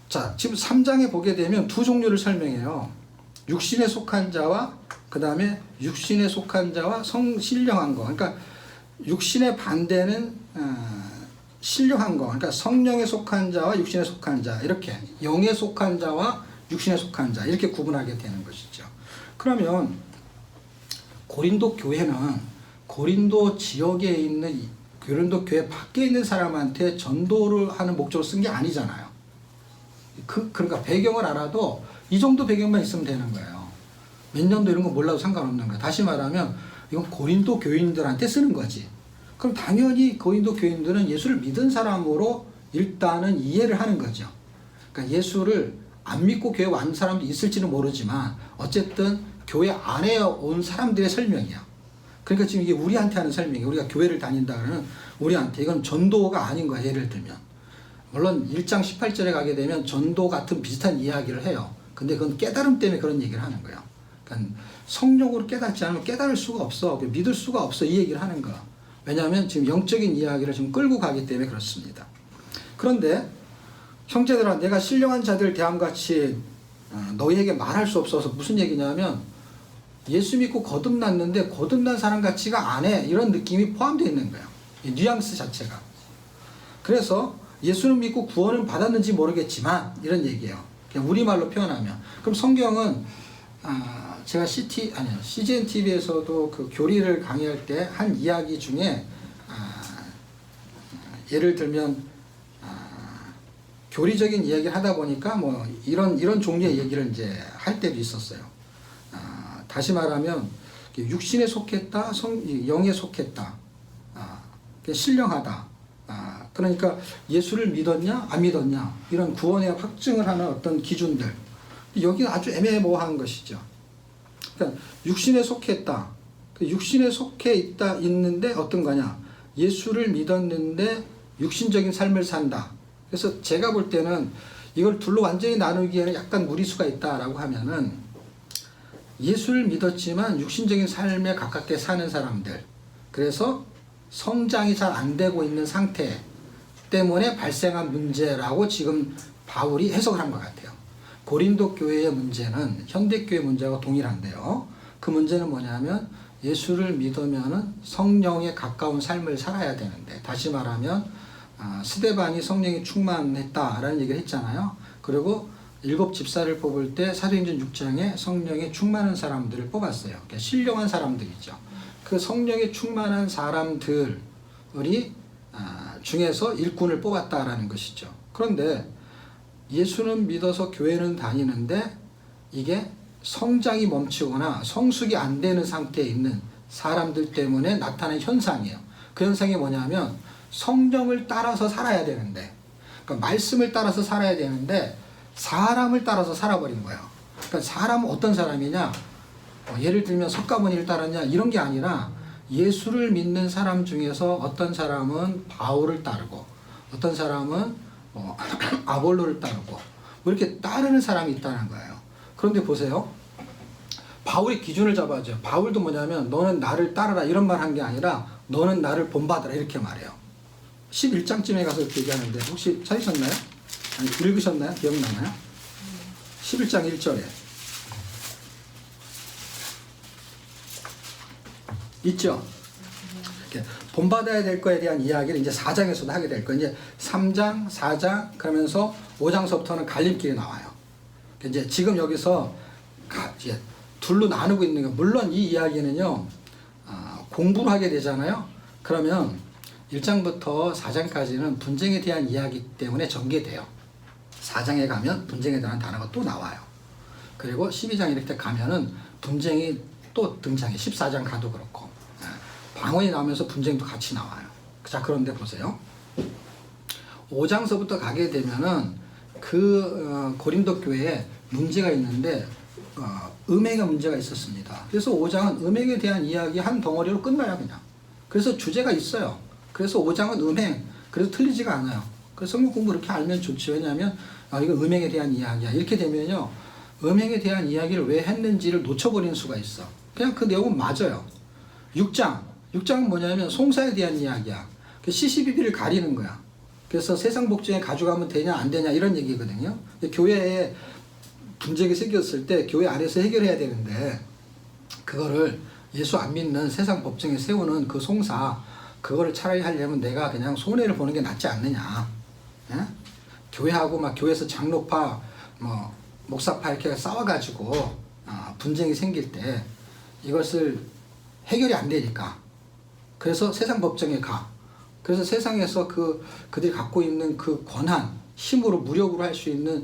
자, 지금 3장에 보게 되면 두 종류를 설명해요. 육신에 속한 자와 그 다음에 육신에 속한 자와 신령한 거. 그러니까 육신의 반대는 신령한 거. 그러니까 성령에 속한 자와 육신에 속한 자, 이렇게 영에 속한 자와 육신에 속한 자, 이렇게 구분하게 되는 것이죠. 그러면 고린도 교회는 고린도 지역에 있는 고린도 교회 밖에 있는 사람한테 전도를 하는 목적으로 쓴 게 아니잖아요. 그러니까 배경을 알아도 이 정도 배경만 있으면 되는 거예요. 몇 년도 이런 거 몰라도 상관없는 거예요. 다시 말하면 이건 고린도 교인들한테 쓰는 거지. 그럼 당연히 고린도 교인들은 예수를 믿은 사람으로 일단은 이해를 하는 거죠. 그러니까 예수를 안 믿고 교회 온 사람도 있을지는 모르지만 어쨌든 교회 안에 온 사람들의 설명이야. 그러니까 지금 이게 우리한테 하는 설명이에요. 우리가 교회를 다닌다는 우리한테. 이건 전도가 아닌 거야. 예를 들면. 물론 1장 18절에 가게 되면 전도 같은 비슷한 이야기를 해요. 근데 그건 깨달음 때문에 그런 얘기를 하는 거예요. 그러니까 성령으로 깨닫지 않으면 깨달을 수가 없어. 믿을 수가 없어. 이 얘기를 하는 거야. 왜냐하면 지금 영적인 이야기를 지금 끌고 가기 때문에 그렇습니다. 그런데 형제들아, 내가 신령한 자들 대함같이 너희에게 말할 수 없어서 무슨 얘기냐면, 예수 믿고 거듭났는데 거듭난 사람 같지가 않아. 이런 느낌이 포함되어 있는 거예요. 이 뉘앙스 자체가. 그래서 예수는 믿고 구원은 받았는지 모르겠지만 이런 얘기예요. 그냥 우리말로 표현하면. 그럼 성경은 제가 CGN TV에서도 그 교리를 강의할 때 한 이야기 중에 예를 들면 교리적인 이야기를 하다 보니까 뭐 이런 종류의 얘기를 이제 할 때도 있었어요. 다시 말하면 육신에 속했다, 영에 속했다, 신령하다. 그러니까 예수를 믿었냐 안 믿었냐 이런 구원의 확증을 하는 어떤 기준들, 여기는 아주 애매모호한 것이죠. 그러니까 육신에 속했다, 육신에 속해 있는데 어떤 거냐, 예수를 믿었는데 육신적인 삶을 산다. 그래서 제가 볼 때는 이걸 둘로 완전히 나누기에는 약간 무리수가 있다라고 하면은, 예수를 믿었지만 육신적인 삶에 가깝게 사는 사람들, 그래서 성장이 잘 안 되고 있는 상태 때문에 발생한 문제라고 지금 바울이 해석을 한 것 같아요. 고린도 교회의 문제는 현대교회 문제와 동일한데요. 그 문제는 뭐냐면, 예수를 믿으면은 성령에 가까운 삶을 살아야 되는데, 다시 말하면 스데반이 성령이 충만했다라는 얘기를 했잖아요. 그리고 7 집사를 뽑을 때 사도행전 6장에 성령에 충만한 사람들을 뽑았어요. 그러니까 신령한 사람들이죠. 그 성령에 충만한 사람들이 중에서 일꾼을 뽑았다라는 것이죠. 그런데 예수는 믿어서 교회는 다니는데 이게 성장이 멈추거나 성숙이 안 되는 상태에 있는 사람들 때문에 나타나는 현상이에요. 그 현상이 뭐냐면, 성령을 따라서 살아야 되는데, 그러니까 말씀을 따라서 살아야 되는데 사람을 따라서 살아버린 거예요. 그러니까 사람은 어떤 사람이냐, 예를 들면 석가모니를 따랐냐 이런 게 아니라, 예수를 믿는 사람 중에서 어떤 사람은 바울을 따르고 어떤 사람은 아볼로를 따르고 뭐 이렇게 따르는 사람이 있다는 거예요. 그런데 보세요, 바울이 기준을 잡아야죠. 바울도 뭐냐면, 너는 나를 따르라 이런 말 한 게 아니라, 너는 나를 본받으라 이렇게 말해요. 11장쯤에 가서 이렇게 얘기하는데, 혹시 찾으셨나요? 아니, 읽으셨나요? 기억나나요? 11장 1절에 있죠? 본받아야 될 거에 대한 이야기를 이제 4장에서도 하게 될 거예요. 이제 3장, 4장 그러면서 5장서부터는 갈림길이 나와요. 이제 지금 여기서 이제 둘로 나누고 있는 거, 물론 이 이야기는요, 공부를 하게 되잖아요. 그러면 1장부터 4장까지는 분쟁에 대한 이야기 때문에 전개돼요. 4장에 가면 분쟁에 대한 단어가 또 나와요. 그리고 12장 이렇게 가면은 분쟁이 또 등장해. 14장 가도 그렇고. 방언이 나오면서 분쟁도 같이 나와요. 자, 그런데 보세요. 5장서부터 가게 되면은 고린도 교회에 문제가 있는데, 음행의 문제가 있었습니다. 그래서 5장은 음행에 대한 이야기 한 덩어리로 끝나요, 그냥. 그래서 주제가 있어요. 그래서 5장은 음행. 그래서 틀리지가 않아요. 그래서 성경 공부 이렇게 알면 좋죠. 왜냐하면 이거 음행에 대한 이야기야. 이렇게 되면요, 음행에 대한 이야기를 왜 했는지를 놓쳐버리는 수가 있어. 그냥 그 내용은 맞아요. 6장은 뭐냐면 송사에 대한 이야기야. 시시비비를 가리는 거야. 그래서 세상 복중에 가져가면 되냐 안 되냐 이런 얘기거든요. 교회에 분쟁이 생겼을 때 교회 안에서 해결해야 되는데, 그거를 예수 안 믿는 세상 법정에 세우는 그 송사, 그거를 차라리 하려면 내가 그냥 손해를 보는 게 낫지 않느냐. 예? 교회하고 막 교회에서 장로파, 목사파 이렇게 싸워가지고 분쟁이 생길 때 이것을 해결이 안 되니까, 그래서 세상 법정에 가. 그래서 세상에서 그들이 갖고 있는 그 권한, 힘으로 무력으로 할 수 있는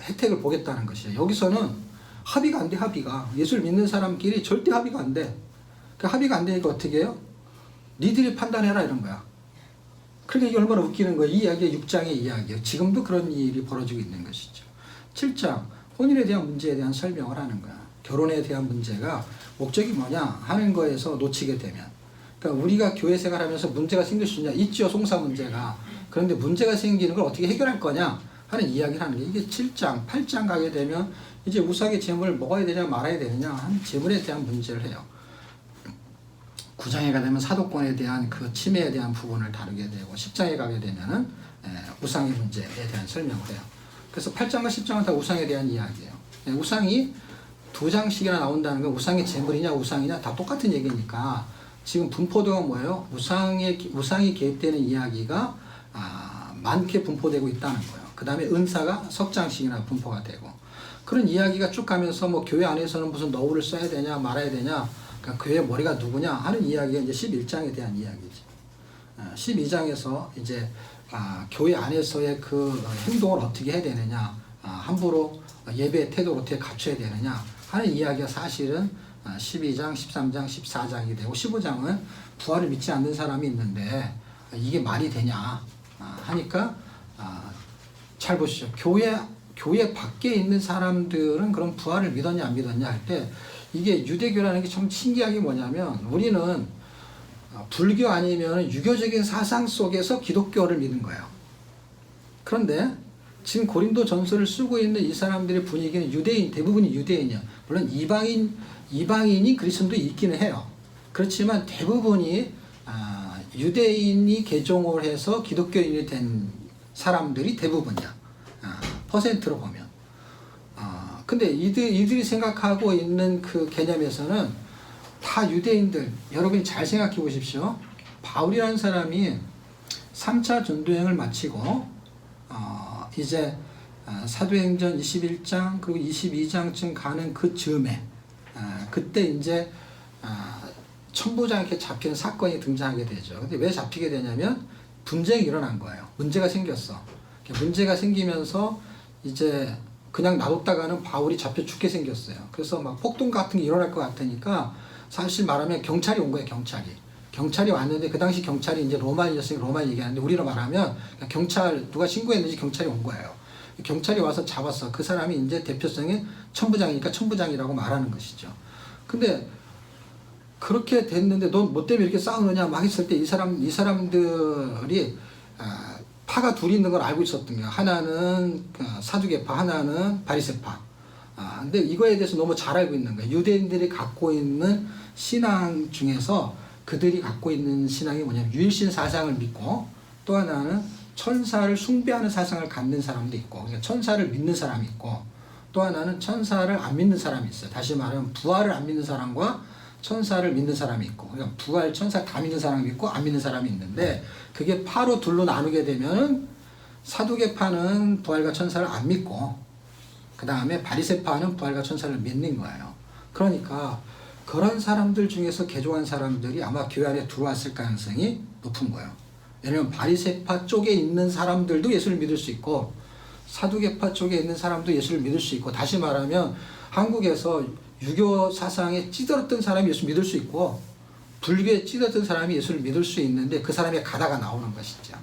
혜택을 보겠다는 것이에요. 여기서는 합의가 안 돼. 합의가 예수를 믿는 사람끼리 절대 합의가 안 돼. 그 합의가 안 되니까 어떻게 해요? 니들이 판단해라 이런 거야. 그러니까 이게 얼마나 웃기는 거예요. 이 이야기가 6장의 이야기예요. 지금도 그런 일이 벌어지고 있는 것이죠. 7장 혼인에 대한 문제에 대한 설명을 하는 거야. 결혼에 대한 문제가 목적이 뭐냐 하는 거에서 놓치게 되면, 그러니까 우리가 교회 생활하면서 문제가 생길 수 있냐, 있죠, 송사 문제가. 그런데 문제가 생기는 걸 어떻게 해결할 거냐 하는 이야기를 하는 게, 이게 7장, 8장 가게 되면 이제 우상의 제물을 먹어야 되냐 말아야 되느냐 하는 제물에 대한 문제를 해요. 9장에 가게 되면 사도권에 대한 그 침해에 대한 부분을 다루게 되고, 10장에 가게 되면은 우상의 문제에 대한 설명을 해요. 그래서 8장과 10장은 다 우상에 대한 이야기예요. 우상이 2장씩이나 나온다는 건 우상의 제물이냐 우상이냐 다 똑같은 얘기니까, 지금 분포도가 뭐예요? 우상이 개입되는 이야기가 많게 분포되고 있다는 거예요. 그 다음에 은사가 석 장씩이나 분포가 되고, 그런 이야기가 쭉 가면서 뭐 교회 안에서는 무슨 너울을 써야 되냐 말아야 되냐, 그러니까 교회 머리가 누구냐 하는 이야기가 이제 11장에 대한 이야기지. 12장에서 이제 교회 안에서의 그 행동을 어떻게 해야 되느냐, 함부로 예배의 태도를 어떻게 갖춰야 되느냐 하는 이야기가 사실은 12장, 13장, 14장이 되고, 15장은 부활을 믿지 않는 사람이 있는데 이게 말이 되냐 하니까, 잘 보시죠. 교회 밖에 있는 사람들은 그럼 부활을 믿었냐 안 믿었냐 할 때, 이게 유대교라는 게 참 신기한 게 뭐냐면, 우리는 불교 아니면 유교적인 사상 속에서 기독교를 믿는 거예요. 그런데 지금 고린도 전서를 쓰고 있는 이 사람들의 분위기는 유대인, 대부분이 유대인이야. 물론 이방인이 그리스도도 있기는 해요. 그렇지만 대부분이 유대인이 개종을 해서 기독교인이 된 사람들이 대부분이야. 퍼센트로 보면. 근데 이들이 생각하고 있는 그 개념에서는 다 유대인들, 여러분이 잘 생각해 보십시오. 바울이라는 사람이 3차 전도여행을 마치고 이제 사도행전 21장 그리고 22장쯤 가는 그 즈음에, 그때 이제 천부장에게 잡히는 사건이 등장하게 되죠. 근데 왜 잡히게 되냐면 분쟁이 일어난 거예요. 문제가 생겼어. 문제가 생기면서 이제 그냥 놔뒀다가는 바울이 잡혀 죽게 생겼어요. 그래서 막 폭동 같은 게 일어날 것 같으니까, 사실 말하면 경찰이 온 거예요. 경찰이 왔는데, 그 당시 경찰이 이제 로마인이었으니까 로마인 얘기하는데, 우리로 말하면 경찰, 누가 신고했는지 경찰이 온 거예요. 경찰이 와서 잡았어. 그 사람이 이제 대표성이 천부장이니까 천부장이라고 말하는 것이죠. 근데 그렇게 됐는데 넌 뭐 때문에 이렇게 싸우느냐 막 했을 때, 이 사람들이 파가 둘이 있는 걸 알고 있었던 거야. 하나는 사두개파, 하나는 바리새파. 근데 이거에 대해서 너무 잘 알고 있는 거야. 유대인들이 갖고 있는 신앙 중에서 그들이 갖고 있는 신앙이 뭐냐면 유일신 사상을 믿고, 또 하나는 천사를 숭배하는 사상을 갖는 사람도 있고, 그러니까 천사를 믿는 사람이 있고, 또 하나는 천사를 안 믿는 사람이 있어요. 다시 말하면 부활을 안 믿는 사람과 천사를 믿는 사람이 있고, 그러니까 부활, 천사 다 믿는 사람이 있고 안 믿는 사람이 있는데, 그게 파로 둘로 나누게 되면 사두개파는 부활과 천사를 안 믿고, 그 다음에 바리새파는 부활과 천사를 믿는 거예요. 그러니까 그런 사람들 중에서 개종한 사람들이 아마 교회 안에 들어왔을 가능성이 높은 거예요. 왜냐면 바리새파 쪽에 있는 사람들도 예수를 믿을 수 있고, 사두개파 쪽에 있는 사람도 예수를 믿을 수 있고, 다시 말하면 한국에서 유교 사상에 찌들었던 사람이 예수 믿을 수 있고, 불교에 찌들었던 사람이 예수를 믿을 수 있는데, 그 사람의 가다가 나오는 것이죠.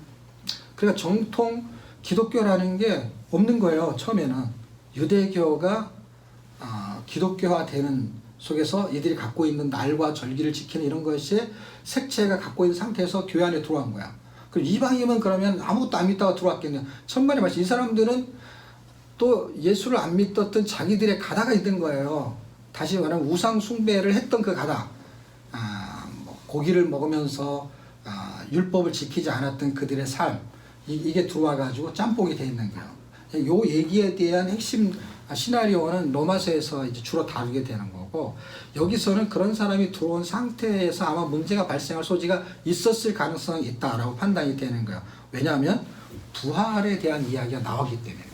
그러니까 정통 기독교라는 게 없는 거예요. 처음에는 유대교가 기독교화되는 속에서 이들이 갖고 있는 날과 절기를 지키는 이런 것이 색채가 갖고 있는 상태에서 교회 안에 들어간 거야. 그럼 이방인은 그러면 아무것도 안 믿다가 들어왔겠냐. 천만의 말씀. 이 사람들은 또 예수를 안 믿었던 자기들의 가다가 있는 거예요. 다시 말하면 우상 숭배를 했던 그 가다. 고기를 먹으면서 율법을 지키지 않았던 그들의 삶, 이게 들어와가지고 짬뽕이 돼 있는 거예요. 요 얘기에 대한 핵심 시나리오는 로마서에서 이제 주로 다루게 되는 거고, 여기서는 그런 사람이 들어온 상태에서 아마 문제가 발생할 소지가 있었을 가능성이 있다라고 판단이 되는 거예요. 왜냐하면 부활에 대한 이야기가 나오기 때문에.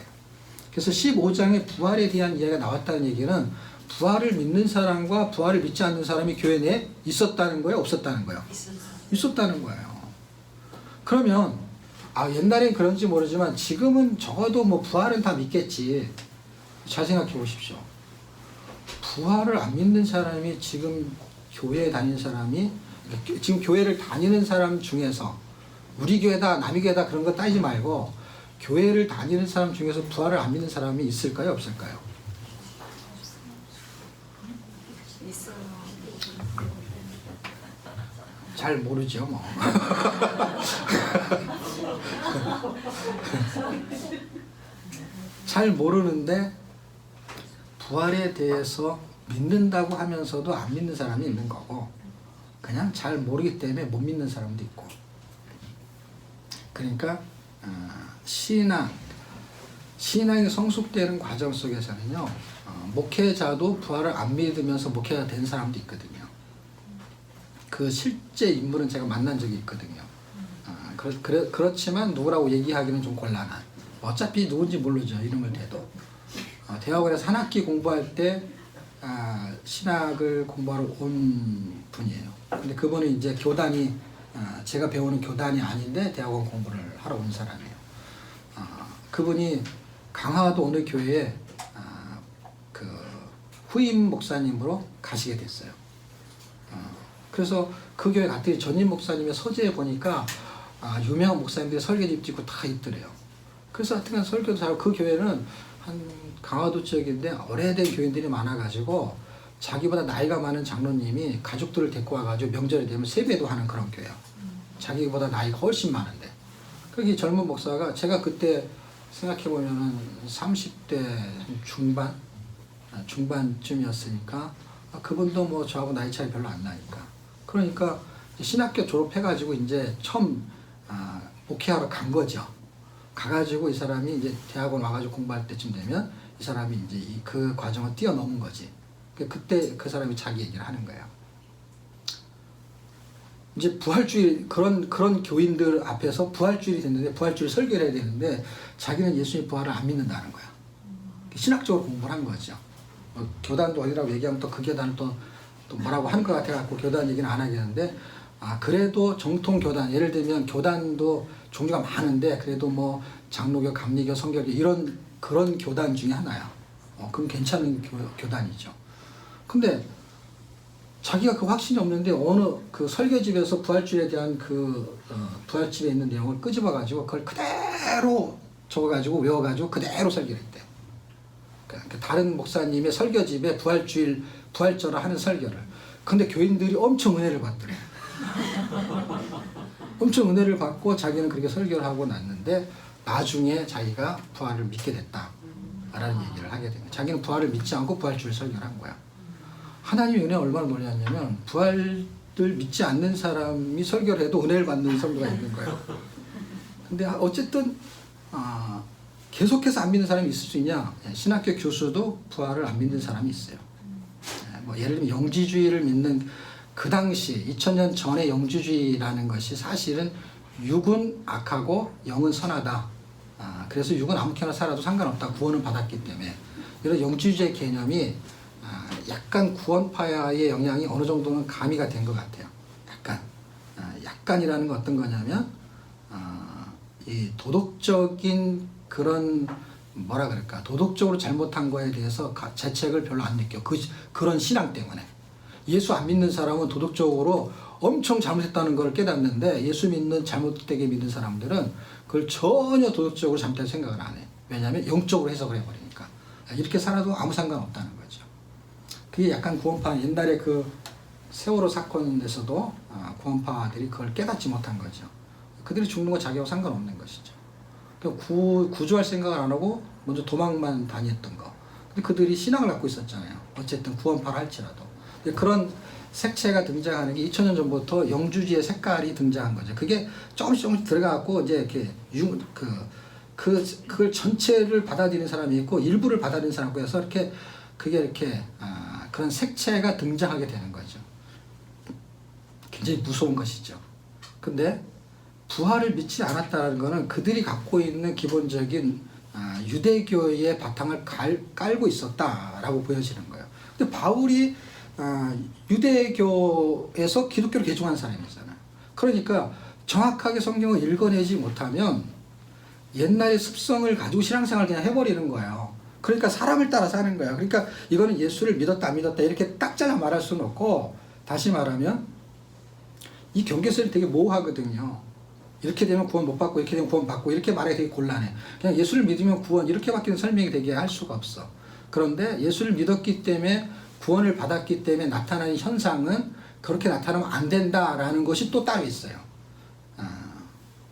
그래서 15장에 부활에 대한 이야기가 나왔다는 얘기는 부활을 믿는 사람과 부활을 믿지 않는 사람이 교회 내에 있었다는 거예요? 없었다는 거예요? 있었다는 거예요. 그러면 옛날엔 그런지 모르지만 지금은 적어도 뭐 부활은 다 믿겠지. 잘 생각해 보십시오. 부활을 안 믿는 사람이 지금 교회에 다니는 사람이, 지금 교회를 다니는 사람 중에서 우리 교회다 남의 교회다 그런 거 따지지 말고, 교회를 다니는 사람 중에서 부활을 안 믿는 사람이 있을까요? 없을까요? 있어요. 잘 모르죠, 뭐. 잘 모르는데 부활에 대해서 믿는다고 하면서도 안 믿는 사람이 있는 거고, 그냥 잘 모르기 때문에 못 믿는 사람도 있고. 그러니까 신앙이 성숙되는 과정 속에서는요, 목회자도 부활을 안 믿으면서 목회가 된 사람도 있거든요. 그 실제 인물은 제가 만난 적이 있거든요. 그렇지만 누구라고 얘기하기는 좀 곤란한. 어차피 누군지 모르죠, 이름을 대도. 대학원에서 한 학기 공부할 때 신학을 공부하러 온 분이에요. 근데 그분은 이제 교단이 제가 배우는 교단이 아닌데 대학원 공부를 하러 온 사람이에요. 그분이 강화도 어느 교회에 그 후임 목사님으로 가시게 됐어요. 그래서 그 교회 갔더니 전임 목사님의 서재에 보니까 유명한 목사님들이 설계집 짓고 다 있더래요. 그래서 하여튼 설교도 잘하고, 그 교회는 한 강화도 지역인데 오래된 교인들이 많아가지고 자기보다 나이가 많은 장로님이 가족들을 데리고 와가지고 명절이 되면 세배도 하는 그런 교회예요. 자기보다 나이가 훨씬 많은데. 그게 젊은 목사가, 제가 그때 생각해보면은 30대 중반쯤이었으니까 그분도 뭐 저하고 나이 차이 별로 안 나니까. 그러니까 신학교 졸업해가지고 이제 처음 목회하러 간 거죠. 가가지고 이 사람이 이제 대학원 와가지고 공부할 때쯤 되면 이 사람이 이제 그 과정을 뛰어넘은 거지. 그때 그 사람이 자기 얘기를 하는 거예요. 이제 부활주의, 그런 교인들 앞에서 부활주일이 됐는데, 부활주일 설교를 해야 되는데 자기는 예수님 부활을 안 믿는다는 거야. 신학적으로 공부를 한 거죠. 교단도 어디라고 얘기하면 또 그 교단을 또 뭐라고 하는 것 같아갖고 교단 얘기는 안 하겠는데, 그래도 정통 교단, 예를 들면 교단도 종류가 많은데 그래도 뭐 장로교, 감리교, 성결교 이런 그런 교단 중에 하나야. 그럼 괜찮은 교단이죠. 근데 자기가 그 확신이 없는데 어느 그 설교집에서 부활주일에 대한 부활집에 있는 내용을 끄집어가지고 그걸 그대로 적어가지고 외워가지고 그대로 설교를 했대요. 그러니까 다른 목사님의 설교집에 부활주일, 부활절을 하는 설교를. 근데 교인들이 엄청 은혜를 받더래. 엄청 은혜를 받고 자기는 그렇게 설교를 하고 났는데 나중에 자기가 부활을 믿게 됐다라는 얘기를 하게 된 거야. 자기는 부활을 믿지 않고 부활주일 설교를 한 거야. 하나님의 은혜가 얼마나 놀랐냐면 부활을 믿지 않는 사람이 설교를 해도 은혜를 받는 설교가 있는 거예요. 근데 어쨌든 계속해서 안 믿는 사람이 있을 수 있냐? 신학교 교수도 부활을 안 믿는 사람이 있어요. 뭐 예를 들면 영지주의를 믿는, 그 당시 2000년 전에 영지주의라는 것이 사실은 육은 악하고 영은 선하다. 그래서 육은 아무렇게나 살아도 상관없다. 구원을 받았기 때문에. 이런 영지주의 개념이 약간 구원파의 영향이 어느 정도는 가미가 된 것 같아요. 약간이라는 건 어떤 거냐면 이 도덕적인 그런 뭐라 그럴까, 도덕적으로 잘못한 거에 대해서 죄책을 별로 안 느껴. 그런 신앙 때문에. 예수 안 믿는 사람은 도덕적으로 엄청 잘못했다는 걸 깨닫는데, 예수 믿는, 잘못되게 믿는 사람들은 그걸 전혀 도덕적으로 잘못된 생각을 안 해. 왜냐하면 영적으로 해석을 해버리니까. 이렇게 살아도 아무 상관없다는 거죠. 그게 약간 구원파, 옛날에 그 세월호 사건에서도 구원파들이 그걸 깨닫지 못한 거죠. 그들이 죽는 건 자기하고 상관없는 것이죠. 구조할 생각을 안 하고 먼저 도망만 다녔던 거. 근데 그들이 신앙을 갖고 있었잖아요. 어쨌든 구원파를 할지라도. 그런 색채가 등장하는 게 2000년 전부터 영주주의 색깔이 등장한 거죠. 그게 조금씩 들어가고 이제 이렇게 그걸 전체를 받아들이는 사람이 있고 일부를 받아들이는 사람이 있고 해서 그게 이렇게 그런 색채가 등장하게 되는 거죠. 굉장히 무서운 것이죠. 근데 부활을 믿지 않았다는 것은 그들이 갖고 있는 기본적인 유대교의 바탕을 깔고 있었다라고 보여지는 거예요. 근데 바울이 유대교에서 기독교를 개종한 사람이잖아요. 그러니까 정확하게 성경을 읽어내지 못하면 옛날의 습성을 가지고 신앙생활을 그냥 해버리는 거예요. 그러니까 사람을 따라 사는 거예요. 그러니까 이거는 예수를 믿었다 안 믿었다 이렇게 딱 잘라 말할 수는 없고, 다시 말하면 이 경계선이 되게 모호하거든요. 이렇게 되면 구원 못 받고 이렇게 되면 구원 받고 이렇게 말하기 되게 곤란해. 그냥 예수를 믿으면 구원 이렇게밖에 설명이 되게 할 수가 없어. 그런데 예수를 믿었기 때문에 구원을 받았기 때문에 나타나는 현상은 그렇게 나타나면 안 된다라는 것이 또 따로 있어요.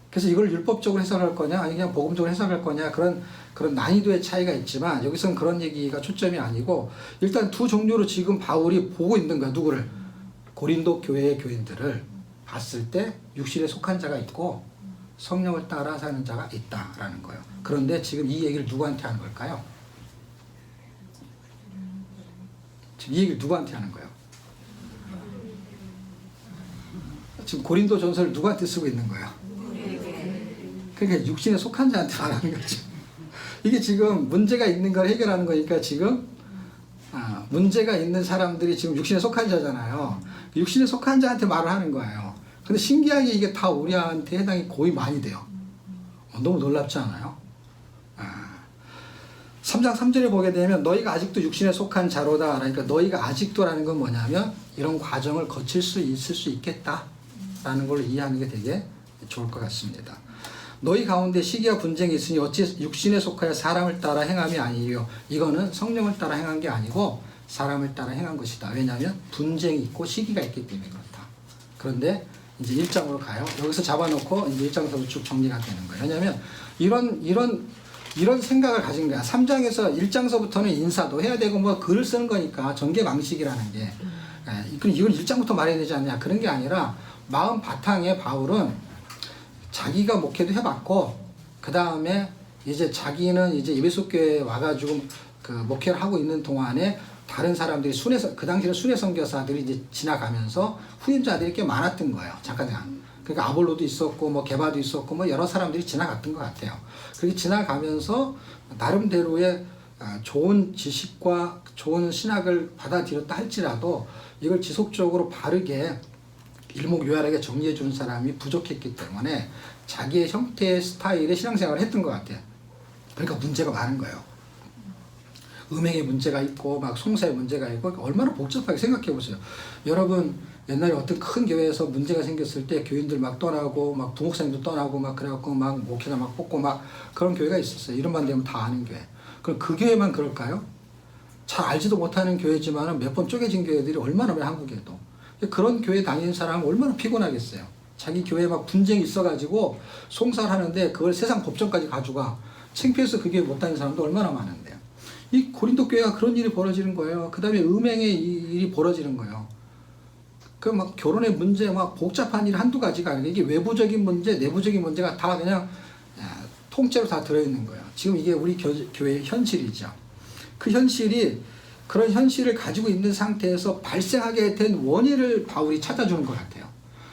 그래서 이걸 율법적으로 해석할 거냐, 아니 그냥 복음적으로 해석할 거냐, 그런 난이도의 차이가 있지만, 여기서는 그런 얘기가 초점이 아니고, 일단 두 종류로 지금 바울이 보고 있는 거야. 누구를? 고린도 교회의 교인들을 봤을 때 육신에 속한 자가 있고 성령을 따라 사는 자가 있다라는 거예요. 그런데 지금 이 얘기를 누구한테 하는 걸까요? 지금 이 얘기를 누구한테 하는 거예요? 지금 고린도 전서를 누구한테 쓰고 있는 거예요? 그러니까 육신에 속한 자한테 말하는 거죠. 이게 지금 문제가 있는 걸 해결하는 거니까 지금 문제가 있는 사람들이 지금 육신에 속한 자잖아요. 육신에 속한 자한테 말을 하는 거예요. 근데 신기하게 이게 다 우리한테 해당이 거의 많이 돼요. 너무 놀랍지 않아요? 3장 3절에 보게 되면 너희가 아직도 육신에 속한 자로다. 그러니까 너희가 아직도라는 건 뭐냐면 이런 과정을 거칠 수 있을 수 있겠다라는 걸 이해하는 게 되게 좋을 것 같습니다. 너희 가운데 시기와 분쟁이 있으니 어찌 육신에 속하여 사람을 따라 행함이 아니요. 이거는 성령을 따라 행한 게 아니고 사람을 따라 행한 것이다. 왜냐하면 분쟁이 있고 시기가 있기 때문에 그렇다. 그런데 이제 1장으로 가요. 여기서 잡아놓고 이제 1장에서 쭉 정리가 되는 거예요. 왜냐하면 이런 생각을 가진 거야. 3장에서 1장서부터는 인사도 해야 되고 뭐 글을 쓰는 거니까 전개 방식이라는 게. 그럼 이건 1장부터 말해야 되지 않냐. 그런 게 아니라 마음 바탕에 바울은 자기가 목회도 해봤고, 그 다음에 이제 자기는 이제 에베소 교회에 와가지고 그 목회를 하고 있는 동안에 다른 사람들이 그 당시에 순회 선교사들이 이제 지나가면서 후임자들이 꽤 많았던 거예요. 잠깐. 그러니까 아볼로도 있었고, 뭐 게바도 있었고, 뭐 여러 사람들이 지나갔던 것 같아요. 그렇게 지나가면서 나름대로의 좋은 지식과 좋은 신학을 받아들였다 할지라도 이걸 지속적으로 바르게 일목요연하게 정리해 주는 사람이 부족했기 때문에 자기의 형태의 스타일의 신앙생활을 했던 것 같아요. 그러니까 문제가 많은 거예요. 음행에 문제가 있고 막 송사에 문제가 있고 얼마나 복잡하게 생각해 보세요. 여러분 옛날에 어떤 큰 교회에서 문제가 생겼을 때 교인들 막 떠나고 막 부목사님도 떠나고 막 그래갖고 막 목회자 막 뽑고 막 그런 교회가 있었어요. 이름만 되면 다 아는 교회. 그럼 그 교회만 그럴까요? 잘 알지도 못하는 교회지만 몇 번 쪼개진 교회들이 얼마나 많아요, 한국에도. 그런 교회 다니는 사람은 얼마나 피곤하겠어요. 자기 교회에 막 분쟁이 있어가지고 송사를 하는데 그걸 세상 법정까지 가져가. 창피해서 그 교회 못 다니는 사람도 얼마나 많은데요. 이 고린도 교회가 그런 일이 벌어지는 거예요. 그 다음에 음행의 일이 벌어지는 거예요. 그 막 결혼의 문제, 막 복잡한 일 한두 가지가 아니라 이게 외부적인 문제, 내부적인 문제가 다 그냥 통째로 다 들어있는 거예요. 지금 이게 우리 교회의 현실이죠. 그 현실이 그런 현실을 가지고 있는 상태에서 발생하게 된 원인을 바울이 찾아주는 것 같아요.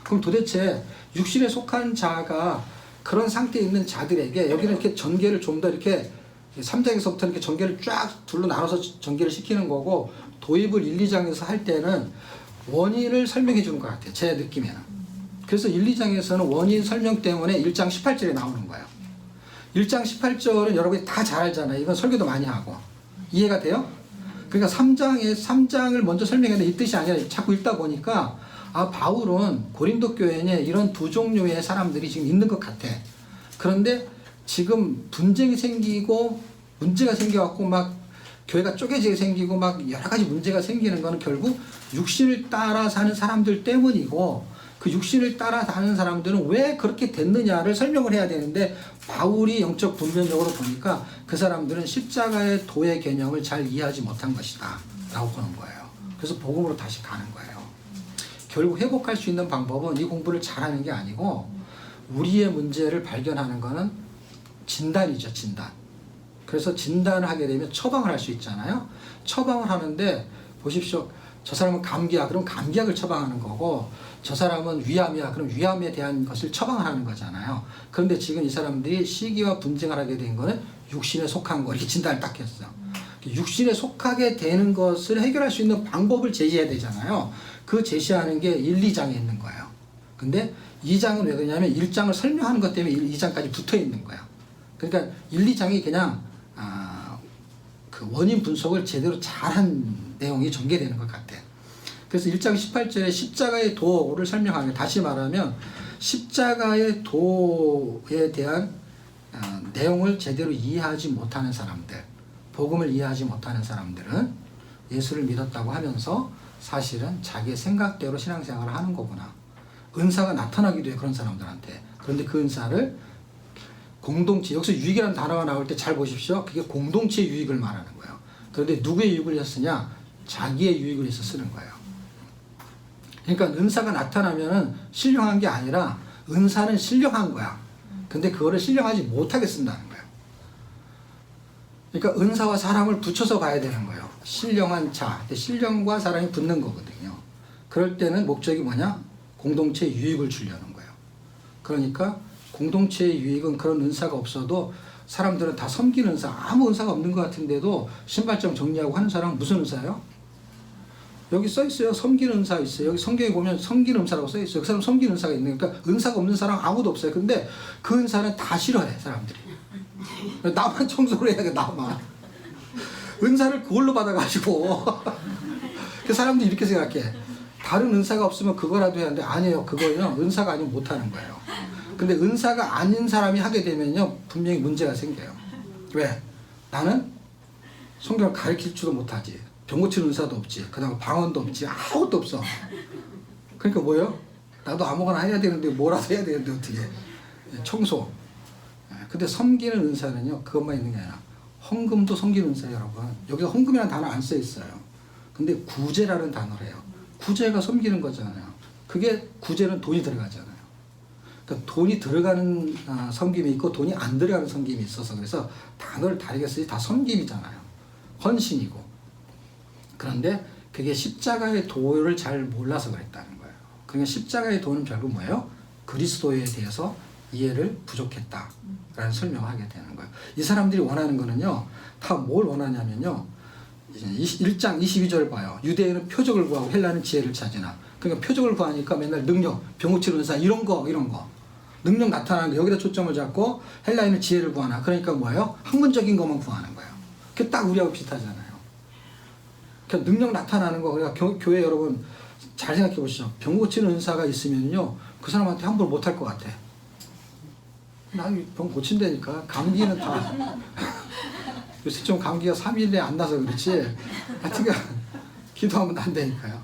그럼 도대체 육신에 속한 자가 그런 상태에 있는 자들에게 여기는 이렇게 전개를 좀 더 이렇게 3장에서부터 이렇게 전개를 쫙 둘로 나눠서 전개를 시키는 거고 도입을 1, 2장에서 할 때는 원인을 설명해 주는 것 같아요. 제 느낌에는. 그래서 1, 2장에서는 원인 설명 때문에 1장 18절에 나오는 거예요. 1장 18절은 여러분이 다 잘 알잖아요. 이건 설교도 많이 하고. 이해가 돼요? 그러니까 3장을 먼저 설명했는데 이 뜻이 아니라 자꾸 읽다 보니까 바울은 고린도 교회에 이런 두 종류의 사람들이 지금 있는 것 같아. 그런데 지금 분쟁이 생기고 문제가 생겨갖고 막 교회가 쪼개지게 생기고 막 여러 가지 문제가 생기는 거는 결국 육신을 따라 사는 사람들 때문이고 그 육신을 따라 사는 사람들은 왜 그렇게 됐느냐를 설명을 해야 되는데 바울이 영적 분별적으로 보니까 그 사람들은 십자가의 도의 개념을 잘 이해하지 못한 것이다 라고 보는 거예요. 그래서 복음으로 다시 가는 거예요. 결국 회복할 수 있는 방법은 이 공부를 잘하는 게 아니고 우리의 문제를 발견하는 거는 진단이죠. 진단. 그래서 진단을 하게 되면 처방을 할 수 있잖아요. 처방을 하는데 보십시오. 저 사람은 감기야. 그럼 감기약을 처방하는 거고 저 사람은 위암이야. 그럼 위암에 대한 것을 처방을 하는 거잖아요. 그런데 지금 이 사람들이 시기와 분쟁을 하게 된 거는 육신에 속한 거. 이렇게 진단을 딱 했어요. 육신에 속하게 되는 것을 해결할 수 있는 방법을 제시해야 되잖아요. 그 제시하는 게 1, 2장에 있는 거예요. 근데 2장은 왜 그러냐면 1장을 설명하는 것 때문에 2장까지 붙어 있는 거야. 그러니까 1, 2장이 그냥 그 원인 분석을 제대로 잘한 내용이 전개되는 것 같아요. 그래서 1장 18절에 십자가의 도를 설명하면 다시 말하면 십자가의 도에 대한 내용을 제대로 이해하지 못하는 사람들, 복음을 이해하지 못하는 사람들은 예수를 믿었다고 하면서 사실은 자기의 생각대로 신앙생활을 하는 거구나. 은사가 나타나기도 해, 그런 사람들한테. 그런데 그 은사를 공동체, 여기서 유익이라는 단어가 나올 때 잘 보십시오. 그게 공동체의 유익을 말하는 거예요. 그런데 누구의 유익을 위해서 쓰냐? 자기의 유익을 위해서 쓰는 거예요. 그러니까 은사가 나타나면은 신령한 게 아니라 은사는 신령한 거야. 근데 그거를 신령하지 못하게 쓴다는 거예요. 그러니까 은사와 사람을 붙여서 봐야 되는 거예요. 신령한 자, 신령과 사람이 붙는 거거든요. 그럴 때는 목적이 뭐냐? 공동체의 유익을 주려는 거예요. 그러니까 공동체의 유익은 그런 은사가 없어도 사람들은 다 섬기는 은사, 아무 은사가 없는 것 같은데도 신발장 정리하고 하는 사람은 무슨 은사예요? 여기 써 있어요. 섬기는 은사 있어요. 여기 성경에 보면 섬기는 은사라고 써 있어요. 그 사람 섬기는 은사가 있는 거니까 은사가 없는 사람 아무도 없어요. 근데 그 은사는 다 싫어해, 사람들이. 나만 청소를 해야 돼, 나만. 은사를 그걸로 받아가지고. 그 사람들이 이렇게 생각해. 다른 은사가 없으면 그거라도 해야 하는데 아니에요. 그거는 은사가 아니면 못하는 거예요. 근데 은사가 아닌 사람이 하게 되면요, 분명히 문제가 생겨요. 왜? 나는 성경을 가르칠 줄도 못하지. 병 고치는 은사도 없지. 그 다음에 방언도 없지. 아무것도 없어. 그러니까 뭐예요? 나도 아무거나 해야 되는데 뭐라도 해야 되는데 어떻게. 청소. 근데 섬기는 은사는요, 그것만 있는 게 아니라 헌금도 섬기는 은사예요, 여러분. 여기서 헌금이라는 단어 안 써 있어요. 근데 구제라는 단어를 해요. 구제가 섬기는 거잖아요. 그게 구제는 돈이 들어가잖아요. 그러니까 돈이 들어가는 섬김이 있고 돈이 안 들어가는 섬김이 있어서 그래서 단어를 다르게 쓰지 다 섬김이잖아요. 헌신이고. 그런데 그게 십자가의 도를 잘 몰라서 그랬다는 거예요. 그러니까 십자가의 도는 결국 뭐예요? 그리스도에 대해서 이해를 부족했다라는 설명을 하게 되는 거예요. 이 사람들이 원하는 거는요, 다 뭘 원하냐면요, 1장 22절 봐요. 유대인은 표적을 구하고 헬라는 지혜를 찾으나. 그러니까 표적을 구하니까 맨날 능력, 병 고치는 은사 이런 거. 능력 나타나는 거 여기다 초점을 잡고 헬라인은 지혜를 구하나. 그러니까 뭐예요? 학문적인 것만 구하는 거예요. 그게 딱 우리하고 비슷하잖아요. 그러니까 능력 나타나는 거. 그러니까 교회 여러분 잘 생각해 보시죠. 병 고치는 은사가 있으면요, 그 사람한테 함부로 못할 것 같아. 난 병 고친다니까. 감기는 다 요새 좀 감기가 3일에 안 나서 그렇지. 하여튼 기도하면 난다니까요.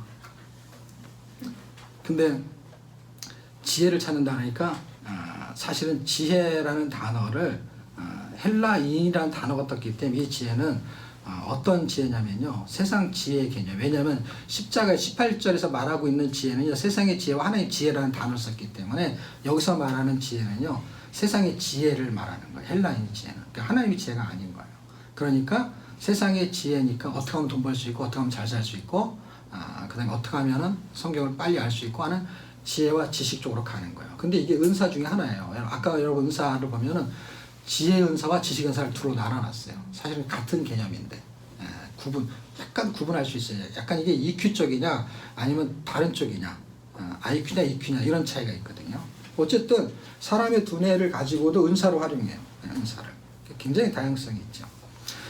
근데 지혜를 찾는다니까 사실은 지혜라는 단어를 헬라인이라는 단어가 떴기 때문에 이 지혜는 어떤 지혜냐면요, 세상 지혜의 개념. 왜냐하면 십자가 18절에서 말하고 있는 지혜는요, 세상의 지혜와 하나님의 지혜라는 단어를 썼기 때문에 여기서 말하는 지혜는요, 세상의 지혜를 말하는 거예요. 헬라인의 지혜는. 그러니까 하나님의 지혜가 아닌 거예요. 그러니까 세상의 지혜니까 어떻게 하면 돈 벌 수 있고, 어떻게 하면 잘 살 수 있고, 그 다음에 어떻게 하면 성경을 빨리 알 수 있고 하는 지혜와 지식 쪽으로 가는 거예요. 근데 이게 은사 중에 하나예요. 아까 여러분 은사를 보면은 지혜 은사와 지식 은사를 두로 나눠놨어요. 사실은 같은 개념인데 약간 구분할 수 있어요. 약간 이게 EQ 쪽이냐 아니면 다른 쪽이냐, IQ냐 EQ냐 이런 차이가 있거든요. 어쨌든 사람의 두뇌를 가지고도 은사로 활용해요. 은사를. 굉장히 다양성이 있죠.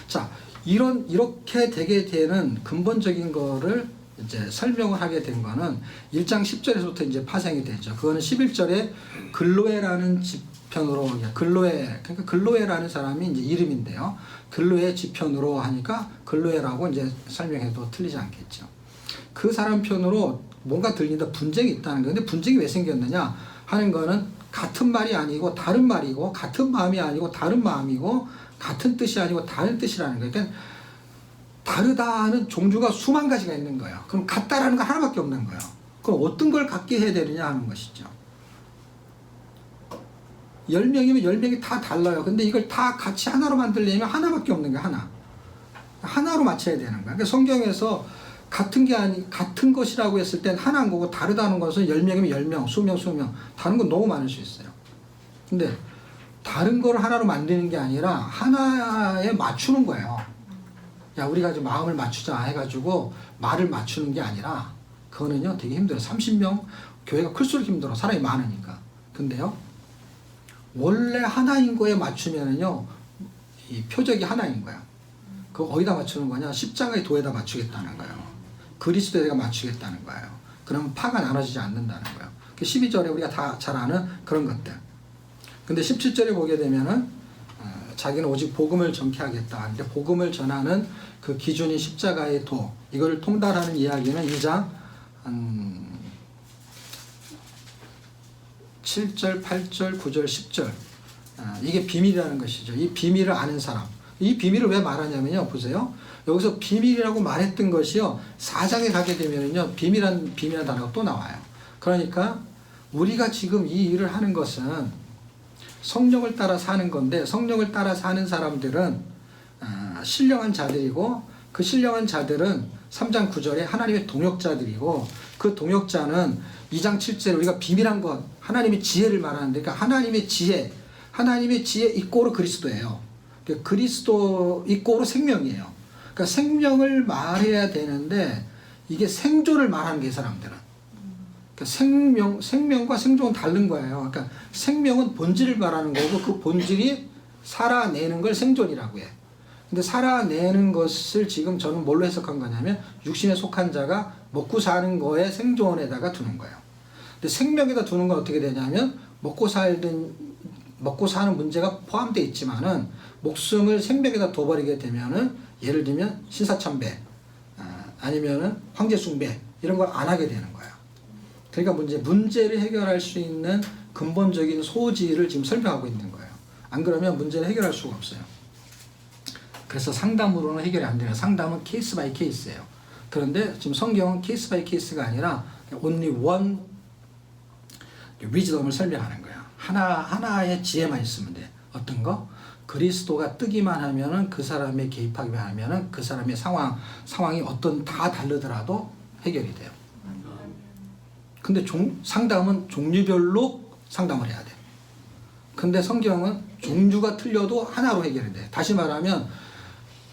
자, 이렇게 되게 되는 근본적인 거를 이제 설명을 하게 된 거는 1장 10절에서부터 이제 파생이 되죠. 그거는 11절에 글로에라는 지편으로, 글로에, 그러니까 글로에라는 사람이 이제 이름인데요. 글로에 지편으로 하니까 글로에라고 이제 설명해도 틀리지 않겠죠. 그 사람 편으로 뭔가 들린다, 분쟁이 있다는 거예요. 근데 분쟁이 왜 생겼느냐 하는 거는 같은 말이 아니고 다른 말이고, 같은 마음이 아니고 다른 마음이고, 같은 뜻이 아니고 다른 뜻이라는 거예요. 그러니까 다르다는 종류가 수만 가지가 있는 거예요. 그럼 같다라는 거 하나밖에 없는 거예요. 그럼 어떤 걸 같게 해야 되느냐 하는 것이죠. 10명이면 10명이 다 달라요. 근데 이걸 다 같이 하나로 만들려면 하나밖에 없는 거예요. 하나로 맞춰야 되는 거예요. 그러니까 성경에서 같은 게 같은 것이라고 했을 땐 하나인 거고, 다르다는 것은 10명이면 10명, 20명. 다른 건 너무 많을 수 있어요. 근데 다른 걸 하나로 만드는 게 아니라 하나에 맞추는 거예요. 야, 우리가 좀 마음을 맞추자 해가지고 말을 맞추는 게 아니라, 그거는요 되게 힘들어요. 30명, 교회가 클수록 힘들어. 사람이 많으니까. 근데요, 원래 하나인 거에 맞추면은요, 이 표적이 하나인 거야. 그거 어디다 맞추는 거냐? 십자가의 도에다 맞추겠다는 거예요. 그리스도에다 맞추겠다는 거예요. 그러면 파가 나눠지지 않는다는 거예요. 12절에 우리가 다 잘 아는 그런 것들. 근데 17절에 보게 되면은 자기는 오직 복음을 전케하겠다. 근데 복음을 전하는 그 기준이 십자가의 도. 이걸 통달하는 이야기는 2장 7절, 8절, 9절, 10절. 이게 비밀이라는 것이죠. 이 비밀을 아는 사람. 이 비밀을 왜 말하냐면요. 보세요. 여기서 비밀이라고 말했던 것이요. 4장에 가게 되면요. 비밀이라는 단어가 또 나와요. 그러니까 우리가 지금 이 일을 하는 것은 성령을 따라 사는 건데, 성령을 따라 사는 사람들은 신령한 자들이고, 그 신령한 자들은 3장 9절에 하나님의 동역자들이고, 그 동역자는 2장 7절에 우리가 비밀한 것, 하나님의 지혜를 말하는데, 그러니까 하나님의 지혜 이꼬르 그리스도예요. 그리스도 이꼬르 생명이에요. 그러니까 생명을 말해야 되는데 이게 생존을 말하는 게 이 사람들은. 그러니까 생명과 생존은 다른 거예요. 그러니까 생명은 본질을 말하는 거고, 그 본질이 살아내는 걸 생존이라고 해. 근데 살아내는 것을 지금 저는 뭘로 해석한 거냐면, 육신에 속한 자가 먹고 사는 거에 생존에다가 두는 거예요. 근데 생명에다 두는 건 어떻게 되냐면, 먹고 사는 문제가 포함되어 있지만은, 목숨을 생명에다 둬버리게 되면은, 예를 들면 신사참배, 아니면은 황제숭배, 이런 걸 안 하게 되는 거예요. 그러니까 문제를 해결할 수 있는 근본적인 소지를 지금 설명하고 있는 거예요. 안 그러면 문제를 해결할 수가 없어요. 그래서 상담으로는 해결이 안 돼요. 상담은 케이스 바이 케이스예요. 그런데 지금 성경은 케이스 바이 케이스가 아니라 only one wisdom을 설명하는 거예요. 하나의 지혜만 있으면 돼. 어떤 거? 그리스도가 뜨기만 하면은, 그 사람의 개입하기만 하면은 그 사람의 상황이 다 다르더라도 해결이 돼요. 근데 상담은 종류별로 상담을 해야 돼. 근데 성경은 종류가 틀려도 하나로 해결이 돼. 다시 말하면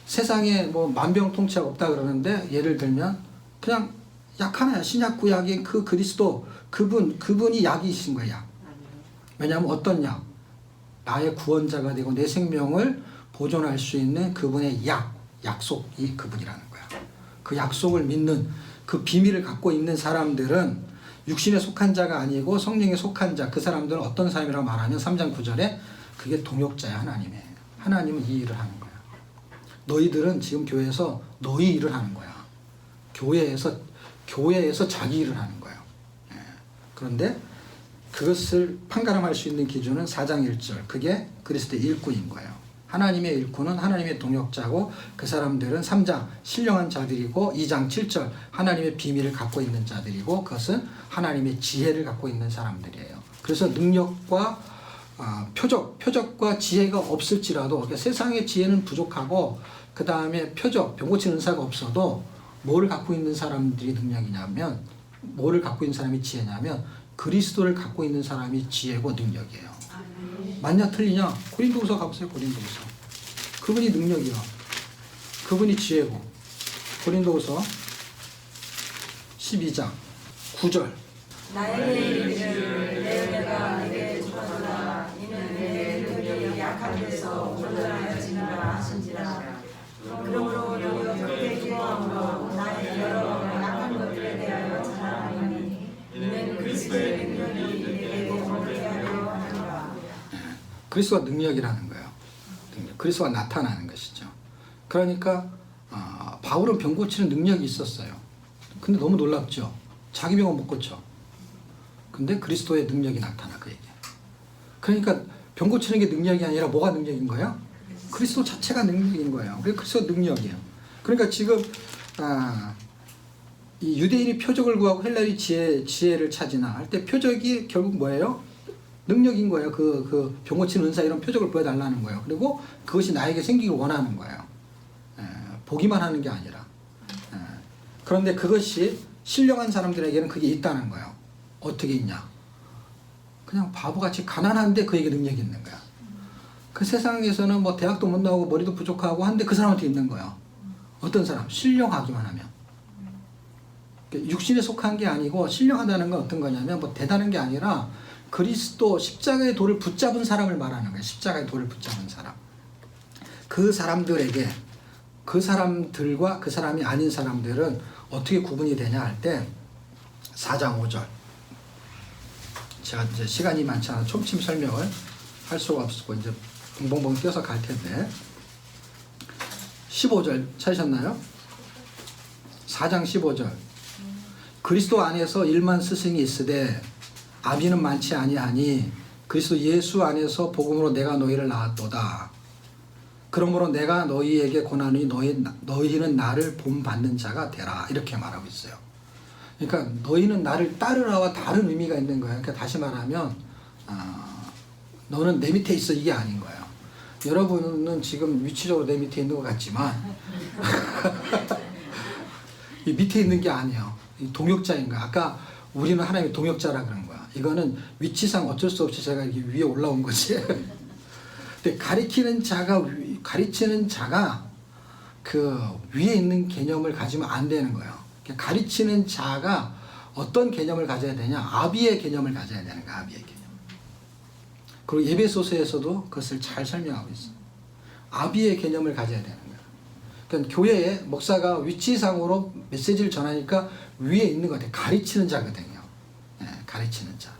세상에 뭐 만병통치약 없다 그러는데, 예를 들면 그냥 약 하나야. 신약 구약인 그 그리스도, 그분이 약이신 거야. 약. 왜냐하면 어떤 약? 나의 구원자가 되고 내 생명을 보존할 수 있는 그분의 약속이 그분이라는 거야. 그 약속을 믿는, 그 비밀을 갖고 있는 사람들은 육신에 속한 자가 아니고 성령에 속한 자, 그 사람들은 어떤 사람이라고 말하면 3장 9절에 그게 동역자야. 하나님은 이 일을 하는 거야. 너희들은 지금 교회에서 너희 일을 하는 거야. 교회에서 자기 일을 하는 거야. 그런데 그것을 판가름할 수 있는 기준은 4장 1절, 그게 그리스도의 일꾼인 거예요. 하나님의 일꾼은 하나님의 동역자고, 그 사람들은 3장 신령한 자들이고, 2장 7절 하나님의 비밀을 갖고 있는 자들이고, 그것은 하나님의 지혜를 갖고 있는 사람들이에요. 그래서 능력과 표적과 지혜가 없을지라도, 그러니까 세상의 지혜는 부족하고, 그 다음에 병 고치는 은사가 없어도 뭐를 갖고 있는 사람들이 능력이냐면, 뭐를 갖고 있는 사람이 지혜냐면, 그리스도를 갖고 있는 사람이 지혜고 능력이에요. 맞냐 틀리냐? 고린도후서 가보세요. 고린도후서. 그분이 능력이야. 그분이 지혜고. 고린도후서 12장 9절. 나의 일을 내가 내게 주었노라. 이는 내 능력이 약한 데서 온전하여지니라 하신지라. 그러므로 너희가 그때 기도함으로 나의 여러 약한 것들에 대하여 전하노니, 이는 그리스도의 능력이 내게 온전하게 하노라. 그리스도가 능력이라는 거예요. 그리스도가 나타나는 것이죠. 그러니까 바울은 병 고치는 능력이 있었어요. 근데 너무 놀랍죠. 자기 병은 못 고쳐. 근데 그리스도의 능력이 나타나, 그에게. 그러니까 병 고치는 게 능력이 아니라 뭐가 능력인 거예요? 그리스도 자체가 능력인 거예요. 그래서 그리스도 능력이에요. 그러니까 지금 이 유대인이 표적을 구하고 헬라인이 지혜를 찾으나 할 때, 표적이 결국 뭐예요? 능력인 거예요. 그 병 고치는 은사, 이런 표적을 보여달라는 거예요. 그리고 그것이 나에게 생기길 원하는 거예요. 보기만 하는 게 아니라. 그런데 그것이 신령한 사람들에게는 그게 있다는 거예요. 어떻게 있냐? 그냥 바보같이 가난한데 그에게 능력이 있는 거야. 그 세상에서는 뭐 대학도 못 나오고 머리도 부족하고 한데 그 사람한테 있는 거예요. 어떤 사람? 신령하기만 하면. 육신에 속한 게 아니고, 신령하다는 건 어떤 거냐면 뭐 대단한 게 아니라 그리스도 십자가의 돌을 붙잡은 사람을 말하는 거예요. 십자가의 돌을 붙잡은 사람. 그 사람들에게, 그 사람들과 그 사람이 아닌 사람들은 어떻게 구분이 되냐 할 때 4장 5절. 제가 이제 시간이 많지 않아 촘침 설명을 할 수가 없었고, 이제 벙벙벙 뛰어서 갈 텐데 15절 찾으셨나요? 4장 15절 그리스도 안에서 일만 스승이 있으되 아비는 많지 아니하니 그리스도 예수 안에서 복음으로 내가 너희를 낳았도다. 그러므로 내가 너희에게 권하노니 너희는 나를 본받는 자가 되라. 이렇게 말하고 있어요. 그러니까 너희는 나를 따르라와 다른 의미가 있는 거예요. 그러니까 다시 말하면 너는 내 밑에 있어 이게 아닌 거예요. 여러분은 지금 위치적으로 내 밑에 있는 것 같지만 이 밑에 있는 게 아니에요. 이 동역자인 거야. 아까 우리는 하나님의 동역자라 그런 거야. 이거는 위치상 어쩔 수 없이 제가 이렇게 위에 올라온 거지. 근데 가리치는 자가 그 위에 있는 개념을 가지면 안 되는 거예요. 가르치는 자가 어떤 개념을 가져야 되냐? 아비의 개념을 가져야 되는 거야. 아비의 개념. 그리고 예배소서에서도 그것을 잘 설명하고 있어요. 아비의 개념을 가져야 되는 거예요. 그러니까 교회에 목사가 위치상으로 메시지를 전하니까 위에 있는 것 같아요. 가르치는 자거든요. 네, 가르치는 자.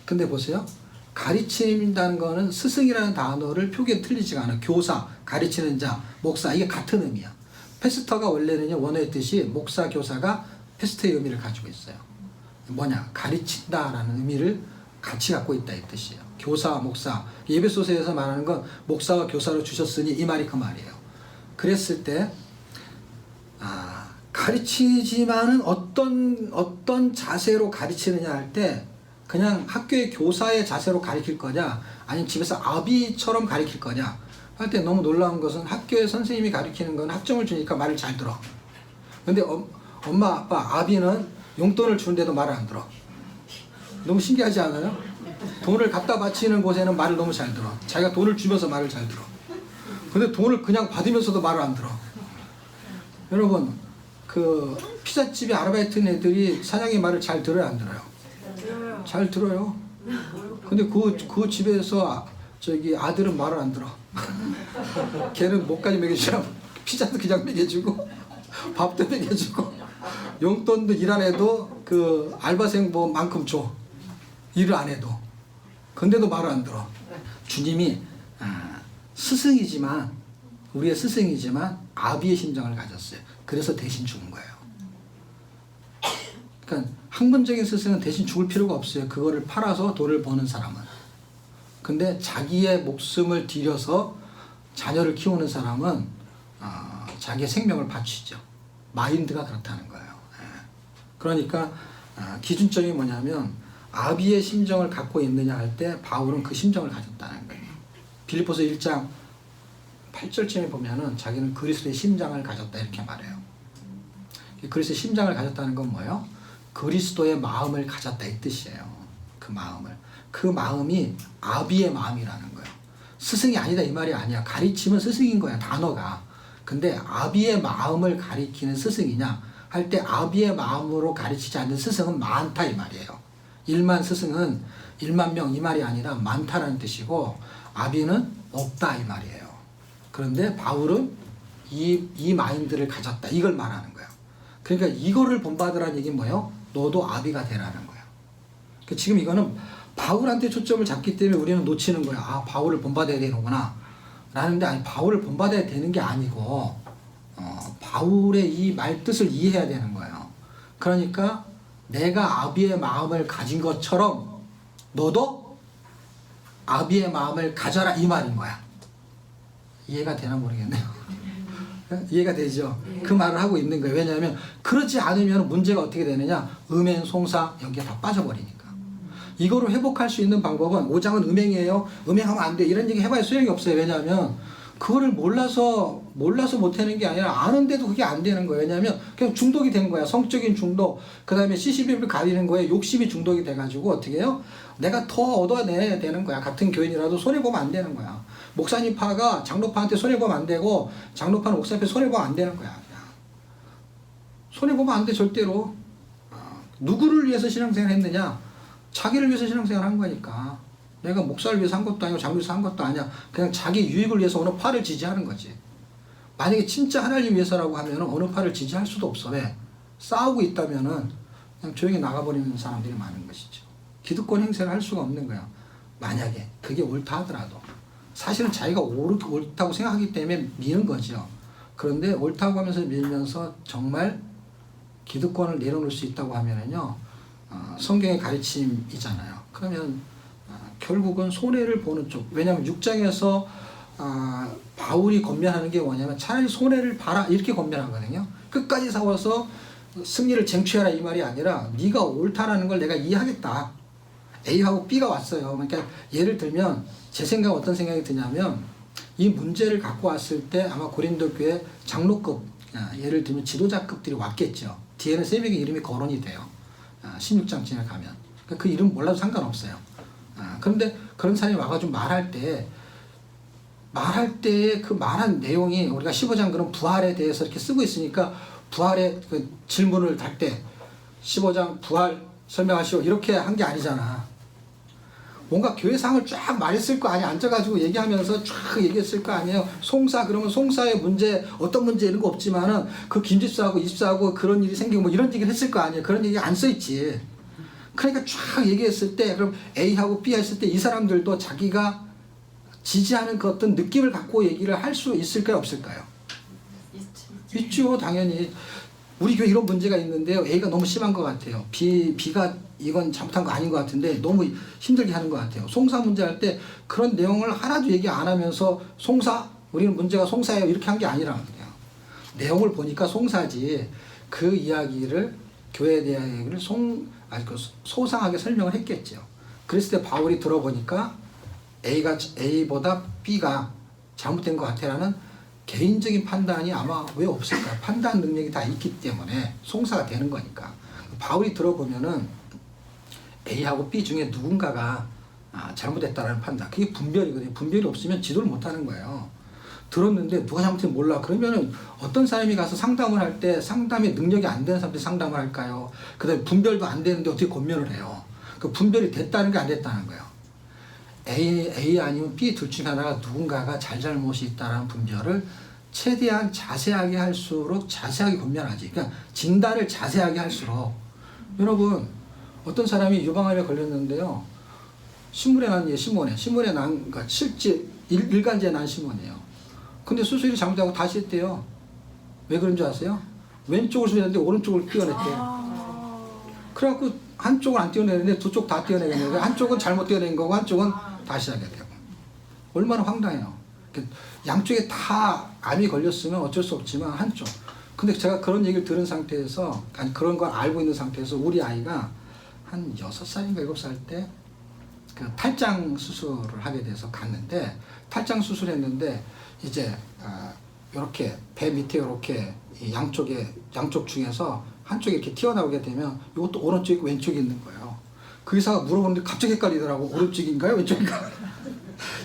근데 보세요. 가르친다는 거는 스승이라는 단어를 표기에 틀리지가 않아요. 교사, 가르치는 자, 목사 이게 같은 의미야. 패스터가 원래는요, 원어의 뜻이 목사, 교사가 패스터의 의미를 가지고 있어요. 뭐냐? 가르친다라는 의미를 같이 갖고 있다 이 뜻이에요. 교사, 목사. 예배소서에서 말하는 건 목사와 교사로 주셨으니 이 말이 그 말이에요. 그랬을 때 가르치지만은 어떤 자세로 가르치느냐 할 때 그냥 학교의 교사의 자세로 가르칠 거냐 아니면 집에서 아비처럼 가르칠 거냐 할 때 너무 놀라운 것은 학교의 선생님이 가르치는 건 학점을 주니까 말을 잘 들어. 근데 엄마 아빠 아비는 용돈을 주는데도 말을 안 들어. 너무 신기하지 않아요? 돈을 갖다 바치는 곳에는 말을 너무 잘 들어. 자기가 돈을 주면서 말을 잘 들어. 근데 돈을 그냥 받으면서도 말을 안 들어. 여러분 그 피자집에 아르바이트 애들이 사장의 말을 잘 들어요 안 들어요? 잘 들어요. 근데 그 집에서 저기 아들은 말을 안 들어. 걔는 뭐까지 먹여주냐? 피자도 그냥 먹여주고 밥도 먹여주고 용돈도 일 안 해도 그 알바생 뭐만큼 줘. 일을 안 해도. 근데도 말을 안 들어. 주님이 스승이지만 우리의 스승이지만 아비의 심정을 가졌어요. 그래서 대신 죽은 거예요. 그러니까 학문적인 스승은 대신 죽을 필요가 없어요. 그거를 팔아서 돈을 버는 사람은. 근데 자기의 목숨을 들여서 자녀를 키우는 사람은 자기의 생명을 바치죠. 마인드가 그렇다는 거예요. 그러니까 기준점이 뭐냐면 아비의 심정을 갖고 있느냐 할 때 바울은 그 심정을 가졌다는 거예요. 빌립보서 1장 8절쯤에 보면은 자기는 그리스도의 심장을 가졌다 이렇게 말해요. 그리스도의 심장을 가졌다는 건 뭐예요? 그리스도의 마음을 가졌다 이 뜻이에요. 그 마음을. 그 마음이 아비의 마음이라는 거예요. 스승이 아니다 이 말이 아니야. 가르치면 스승인 거야 단어가. 근데 아비의 마음을 가리키는 스승이냐 할 때 아비의 마음으로 가르치지 않는 스승은 많다 이 말이에요. 1만 스승은 1만 명 이 말이 아니라 많다라는 뜻이고 아비는 없다 이 말이에요. 그런데 바울은 이 마인드를 가졌다 이걸 말하는 거예요. 그러니까 이거를 본받으라는 얘기는 뭐예요? 너도 아비가 되라는 거예요. 그러니까 지금 이거는 바울한테 초점을 잡기 때문에 우리는 놓치는 거야. 아 바울을 본받아야 되는구나 라는데 아니 바울을 본받아야 되는 게 아니고 바울의 이 말뜻을 이해해야 되는 거예요. 그러니까 내가 아비의 마음을 가진 것처럼 너도 아비의 마음을 가져라 이 말인 거야. 이해가 되나 모르겠네요. 이해가 되죠? 그 말을 하고 있는 거예요. 왜냐하면 그렇지 않으면 문제가 어떻게 되느냐 음행, 송사 여기에 다 빠져버리니까. 이거를 회복할 수 있는 방법은 5장은 음행이에요. 음행하면 안 돼. 이런 얘기 해봐야 소용이 없어요. 왜냐하면 그거를 몰라서 못하는 게 아니라 아는데도 그게 안 되는 거예요. 왜냐하면 그냥 중독이 된 거야. 성적인 중독. 그 다음에 시시비비를 가리는 거에 욕심이 중독이 돼가지고 어떻게 해요? 내가 더 얻어내야 되는 거야. 같은 교인이라도 손해보면 안 되는 거야. 목사님 파가 장로파한테 손해보면 안 되고 장로파는 목사한테 손해보면 안 되는 거야. 그냥. 손해보면 안 돼 절대로. 누구를 위해서 신앙생활 했느냐? 자기를 위해서 신앙생활 한 거니까. 내가 목사를 위해서 한 것도 아니고 장로를 위해서 한 것도 아니야. 그냥 자기 유익을 위해서 어느 파를 지지하는 거지. 만약에 진짜 하나님 위해서라고 하면 어느 파를 지지할 수도 없어. 왜? 싸우고 있다면은 그냥 조용히 나가버리는 사람들이 많은 것이죠. 기득권 행세를 할 수가 없는 거야. 만약에 그게 옳다 하더라도. 사실은 자기가 옳다고 생각하기 때문에 미는 거죠. 그런데 옳다고 하면서 밀면서 정말 기득권을 내려놓을 수 있다고 하면은요, 성경의 가르침이잖아요. 그러면 결국은 손해를 보는 쪽. 왜냐하면 6장에서 바울이 권면하는 게 뭐냐면 차라리 손해를 봐라 이렇게 권면하거든요. 끝까지 싸워서 승리를 쟁취하라 이 말이 아니라 네가 옳다라는 걸 내가 이해하겠다. A하고 B가 왔어요. 그러니까 예를 들면 제 생각 어떤 생각이 드냐면 이 문제를 갖고 왔을 때 아마 고린도 교회 장로급, 예를 들면 지도자급들이 왔겠죠. 뒤에는 세 명의 이름이 거론이 돼요. 16장쯤에 가면. 그 이름 몰라도 상관없어요. 그런데 그런 사람이 와가지고 말할 때 그 말한 내용이 우리가 15장 그런 부활에 대해서 이렇게 쓰고 있으니까 부활의 그 질문을 달 때 15장 부활 설명하시오 이렇게 한 게 아니잖아. 뭔가 교회상을 쫙 말했을 거 아니야. 앉아가지고 얘기하면서 쫙 얘기했을 거 아니에요. 송사 그러면 송사의 문제 어떤 문제 이런 거 없지만은 그 김집사하고 이집사하고 그런 일이 생기고 뭐 이런 얘기를 했을 거 아니에요. 그런 얘기 안 써있지. 그러니까 쫙 얘기했을 때 그럼 A하고 B 했을 때 이 사람들도 자기가 지지하는 그 어떤 느낌을 갖고 얘기를 할 수 있을까요 없을까요? 있죠. 당연히. 우리 교회 이런 문제가 있는데요. A가 너무 심한 것 같아요. B가 이건 잘못한 거 아닌 것 같은데 너무 힘들게 하는 것 같아요. 송사 문제 할 때 그런 내용을 하나도 얘기 안 하면서 송사? 우리는 문제가 송사예요. 이렇게 한 게 아니라 그냥 내용을 보니까 송사지 그 이야기를 교회에 대한 얘기를 소상하게 설명을 했겠죠. 그랬을 때 바울이 들어보니까 A보다 B가 잘못된 것 같아라는 개인적인 판단이 아마 왜 없을까요? 판단 능력이 다 있기 때문에 송사가 되는 거니까. 바울이 들어보면은 A하고 B 중에 누군가가 잘못했다라는 판단. 그게 분별이거든요. 분별이 없으면 지도를 못하는 거예요. 들었는데 누가 잘못했는지 몰라. 그러면은 어떤 사람이 가서 상담을 할 때 상담의 능력이 안 되는 사람들이 상담을 할까요? 그 다음에 분별도 안 되는데 어떻게 권면을 해요? 그 분별이 됐다는 게 안 됐다는 거예요. A 아니면 B 둘 중에 하나가 누군가가 잘잘못이 있다는 분별을 최대한 자세하게 할수록 자세하게 권면하지. 그러니까 진단을 자세하게 할수록. 여러분 어떤 사람이 유방암에 걸렸는데요. 신문에 난 신문에 난 그러니까 실제 일간지에 난 신문이에요. 근데 수술이 잘못하고 다시 했대요. 왜 그런 줄 아세요? 왼쪽을 수술했는데 오른쪽을 띄어냈대요. 그래갖고 한쪽은 안 띄어내는데 두 쪽 다 띄어내겠네요. 한쪽은 잘못 띄어낸 거고 한쪽은 다시 하게 되고. 얼마나 황당해요. 양쪽에 다 암이 걸렸으면 어쩔 수 없지만 한쪽. 근데 제가 그런 얘기를 들은 상태에서, 아니 그런 걸 알고 있는 상태에서 우리 아이가 한 6살인가 7살 때 그 탈장 수술을 하게 돼서 갔는데, 탈장 수술했는데 이제 이렇게 배 밑에 이렇게 양쪽 중에서 한쪽이 이렇게 튀어나오게 되면 이것도 오른쪽이 있고 왼쪽이 있는 거예요. 그 의사가 물어보는데 갑자기 헷갈리더라고. 오른쪽인가요? 왼쪽인가요?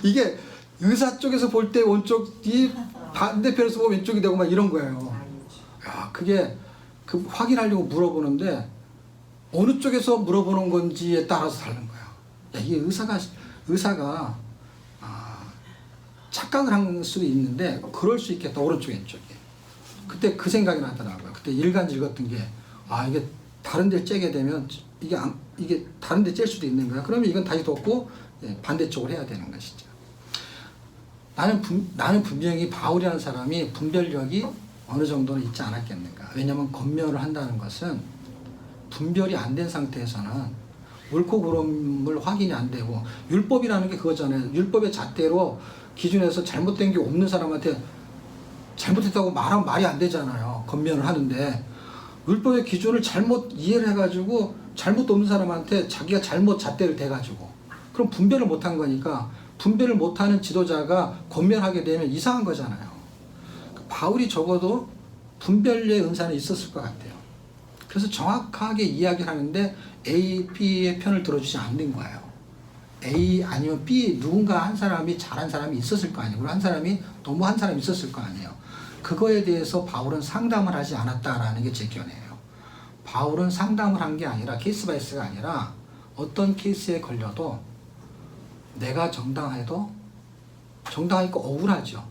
이게 의사 쪽에서 볼 때 오른쪽이 반대편에서 보면 왼쪽이 되고 막 이런 거예요. 야, 그게 그 확인하려고 물어보는데 어느 쪽에서 물어보는 건지에 따라서 다른 거예요. 야, 이게 의사가 착각을 한 수도 있는데 그럴 수 있겠다. 오른쪽 왼쪽이. 그때 그 생각이 나더라고요. 그때 일간지 읽었던 게 이게 다른 데 째게 되면 이게 다른 데 찔 수도 있는 거야. 그러면 이건 다시 덮고 반대쪽으로 해야 되는 것이죠. 나는 분명히 바울이라는 사람이 분별력이 어느 정도는 있지 않았겠는가. 왜냐하면 권면을 한다는 것은 분별이 안 된 상태에서는 옳고 그름을 확인이 안 되고, 율법이라는 게 그거잖아요. 율법의 잣대로 기준에서 잘못된 게 없는 사람한테 잘못했다고 말하면 말이 안 되잖아요. 권면을 하는데 율법의 기준을 잘못 이해를 해가지고 잘못도 없는 사람한테 자기가 잘못 잣대를 대가지고, 그럼 분별을 못한 거니까 분별을 못하는 지도자가 권면하게 되면 이상한 거잖아요. 바울이 적어도 분별의 은사는 있었을 것 같아요. 그래서 정확하게 이야기를 하는데 A, B의 편을 들어주지 않는 거예요. A 아니면 B 누군가 한 사람이 잘한 사람이 있었을 거 아니에요. 한 사람이 너무한 사람이 있었을 거 아니에요. 그거에 대해서 바울은 상담을 하지 않았다라는 게 제 견해예요. 바울은 상담을 한 게 아니라 케이스 바이 케이스가 아니라 어떤 케이스에 걸려도 내가 정당하니까 억울하죠.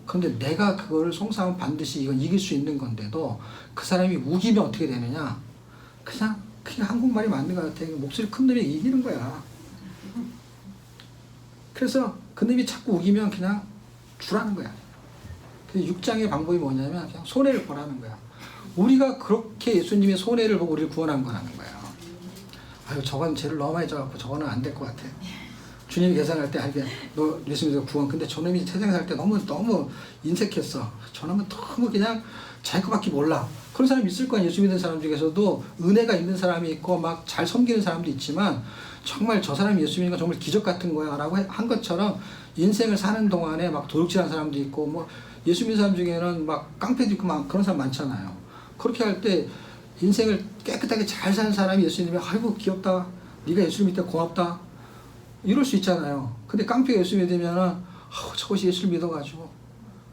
그런데 내가 그거를 송사하면 반드시 이건 이길 수 있는 건데도 그 사람이 우기면 어떻게 되느냐? 그냥 한국말이 맞는 것 같아. 목소리 큰 놈이 이기는 거야. 그래서 놈이 자꾸 우기면 그냥 주라는 거야. 그래서 6장의 방법이 뭐냐면 그냥 손해를 보라는 거야. 우리가 그렇게 예수님의 손해를 보고 우리를 구원한 거라는 거야. 아유, 저건 죄를 너무 많이 져갖고 저거는 안 될 것 같아. 주님이 계산할 때, 너 예수님께서 구원. 근데 저놈이 세상에 살 때 너무 인색했어. 저놈은 너무 그냥 자기 것밖에 몰라. 그런 사람이 있을 거야. 예수 믿는 사람 중에서도 은혜가 있는 사람이 있고 막 잘 섬기는 사람도 있지만 정말 저 사람이 예수 믿는 건 정말 기적 같은 거야 라고 한 것처럼 인생을 사는 동안에 막 도둑질하는 사람도 있고 뭐 예수 믿는 사람 중에는 막 깡패도 있고 막 그런 사람 많잖아요. 그렇게 할 때 인생을 깨끗하게 잘 사는 사람이 예수님이 아이고 귀엽다. 네가 예수 믿을 때 고맙다. 이럴 수 있잖아요. 근데 깡패가 예수 믿으면은 저것이 예수를 믿어가지고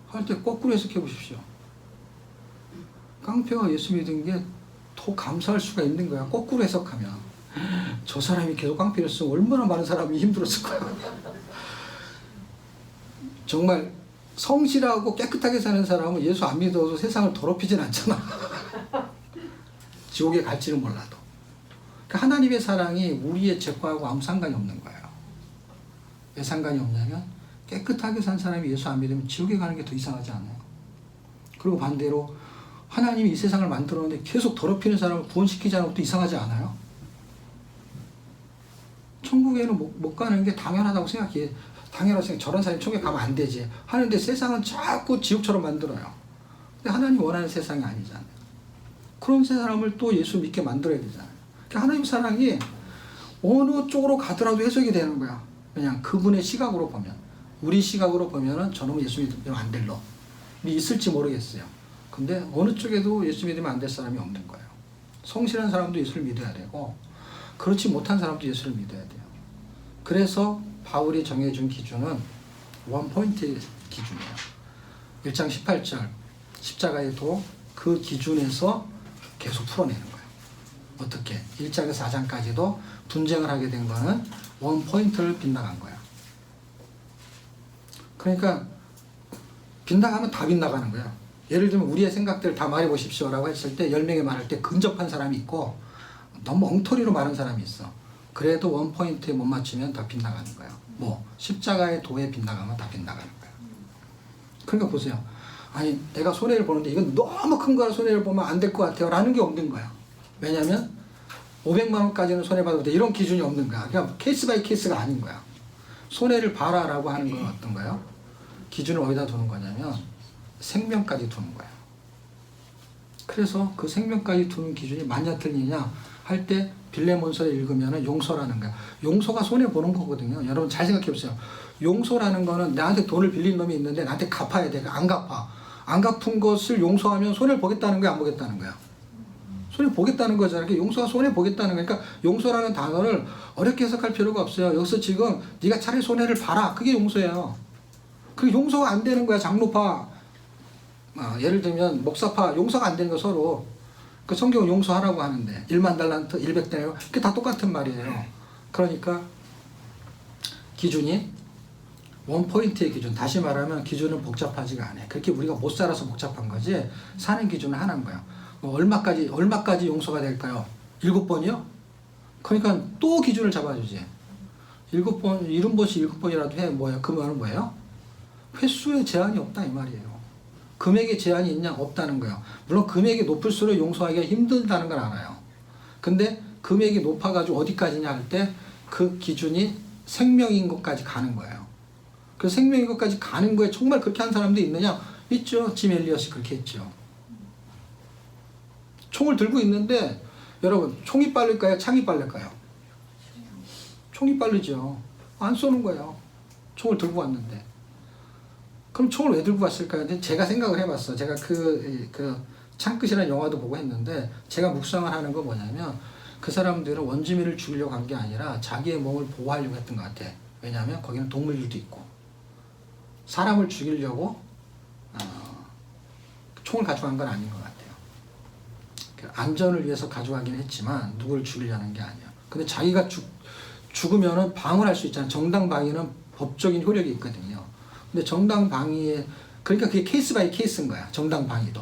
할 때 거꾸로 해석해 보십시오. 깡패가 예수 믿은 게 더 감사할 수가 있는 거야. 거꾸로 해석하면. 저 사람이 계속 깡패였으면 얼마나 많은 사람이 힘들었을 거야. 정말 성실하고 깨끗하게 사는 사람은 예수 안 믿어도 세상을 더럽히진 않잖아. 지옥에 갈지는 몰라도. 그러니까 하나님의 사랑이 우리의 죄과하고 아무 상관이 없는 거예요. 왜 상관이 없냐면 깨끗하게 산 사람이 예수 안 믿으면 지옥에 가는 게 더 이상하지 않아요. 그리고 반대로 하나님이 이 세상을 만들었는데 계속 더럽히는 사람을 구원시키지 않은 것도 이상하지 않아요? 천국에는 못 가는 게 당연하다고 생각해. 당연하다고 생각해. 저런 사람이 천국에 가면 안 되지 하는데 세상은 자꾸 지옥처럼 만들어요. 근데 하나님이 원하는 세상이 아니잖아요. 그런 사람을 또 예수 믿게 만들어야 되잖아요. 그러니까 하나님 사랑이 어느 쪽으로 가더라도 해석이 되는 거야. 그냥 그분의 시각으로 보면. 우리 시각으로 보면은 저놈은 예수 믿으면 안 될 놈이 있을지 모르겠어요. 근데 어느 쪽에도 예수 믿으면 안 될 사람이 없는 거예요. 성실한 사람도 예수를 믿어야 되고 그렇지 못한 사람도 예수를 믿어야 돼요. 그래서 바울이 정해준 기준은 원포인트 기준이에요. 1장 18절 십자가의 도 그 기준에서 계속 풀어내는 거예요. 어떻게? 1장에서 4장까지도 분쟁을 하게 된 거는 원포인트를 빗나간 거야. 그러니까 빗나가면 다 빗나가는 거야. 예를 들면 우리의 생각들을 다 말해보십시오 라고 했을 때 10명이 말할 때 근접한 사람이 있고 너무 엉터리로 말하는 사람이 있어. 그래도 원포인트에 못 맞추면 다 빗나가는 거야. 뭐 십자가의 도에 빗나가면 다 빗나가는 거야. 그러니까 보세요. 아니 내가 손해를 보는데 이건 너무 큰 거라 손해를 보면 안 될 것 같아요 라는 게 없는 거야. 왜냐면 500만 원까지는 손해봐도 돼 이런 기준이 없는 거야. 그냥 케이스 바이 케이스가 아닌 거야. 손해를 봐라 라고 하는 건 어떤 거예요? 기준을 어디다 두는 거냐면 생명까지 두는 거야. 그래서 그 생명까지 두는 기준이 맞냐 틀리냐 할 때 빌레몬서를 읽으면 용서라는 거야. 용서가 손해보는 거거든요. 여러분 잘 생각해 보세요. 용서라는 거는 나한테 돈을 빌린 놈이 있는데 나한테 갚아야 돼. 안 갚아. 안 갚은 것을 용서하면 손해를 보겠다는 거야? 안 보겠다는 거야? 손해 보겠다는 거잖아요. 그러니까 용서가 손해 보겠다는 거니까 용서라는 단어를 어렵게 해석할 필요가 없어요. 여기서 지금 네가 차라리 손해를 봐라. 그게 용서예요. 그 용서가 안 되는 거야. 장로파, 예를 들면 목사파 용서가 안 되는 거 서로. 그 성경은 용서하라고 하는데 1만 달란트, 100데나리온 그게 다 똑같은 말이에요. 그러니까 기준이 원포인트의 기준. 다시 말하면 기준은 복잡하지가 않아요. 그렇게 우리가 못 살아서 복잡한 거지 사는 기준은 하나인 거야. 뭐 얼마까지 용서가 될까요? 7번이요? 그러니까 또 기준을 잡아주지. 7번, 70번씩 7번이라도 해. 뭐야? 그 말은 뭐예요? 횟수에 제한이 없다 이 말이에요. 금액에 제한이 있냐? 없다는 거예요. 물론 금액이 높을수록 용서하기가 힘들다는 걸 알아요. 근데 금액이 높아가지고 어디까지냐 할 때 그 기준이 생명인 것까지 가는 거예요. 그 생명인 것까지 가는 거에 정말 그렇게 한 사람도 있느냐? 있죠. 짐 엘리엇이 그렇게 했죠. 총을 들고 있는데 여러분 총이 빠를까요? 창이 빠를까요? 총이 빠르죠. 안 쏘는 거예요. 총을 들고 왔는데. 그럼 총을 왜 들고 왔을까요? 근데 제가 생각을 해봤어. 제가 그 창끝이라는 영화도 보고 했는데 제가 묵상을 하는 거 뭐냐면 그 사람들은 원주민을 죽이려고 한 게 아니라 자기의 몸을 보호하려고 했던 것 같아. 왜냐하면 거기는 동물들도 있고 사람을 죽이려고 총을 가져간 건 아닌 것 같아요. 안전을 위해서 가져가긴 했지만 누구를 죽이려는 게 아니야. 근데 자기가 죽으면은 방어할 수 있잖아. 정당 방위는 법적인 효력이 있거든요. 근데 정당 방위에 그러니까 그게 케이스 바이 케이스인 거야. 정당 방위도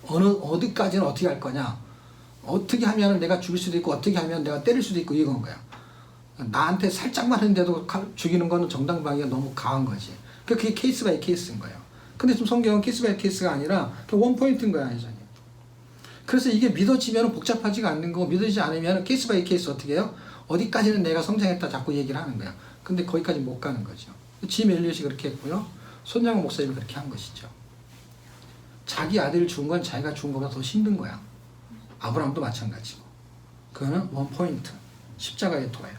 어디까지는 어떻게 할 거냐. 어떻게 하면 내가 죽일 수도 있고 어떻게 하면 내가 때릴 수도 있고 이건 거야. 나한테 살짝만 했는데도 죽이는 거는 정당방위가 너무 강한 거지. 그게 케이스 바이 케이스인 거예요. 근데 지금 성경은 케이스 바이 케이스가 아니라 원 포인트인 거야, 이전이. 그래서 이게 믿어지면 복잡하지가 않는 거고, 믿어지지 않으면 케이스 바이 케이스 어떻게 해요? 어디까지는 내가 성장했다 자꾸 얘기를 하는 거야. 근데 거기까지 못 가는 거죠. 짐 엘리엇이 그렇게 했고요. 손양호 목사님이 그렇게 한 것이죠. 자기 아들을 죽은 건 자기가 죽은 것보다 더 힘든 거야. 아브라함도 마찬가지고. 그거는 원 포인트. 십자가의 도예요.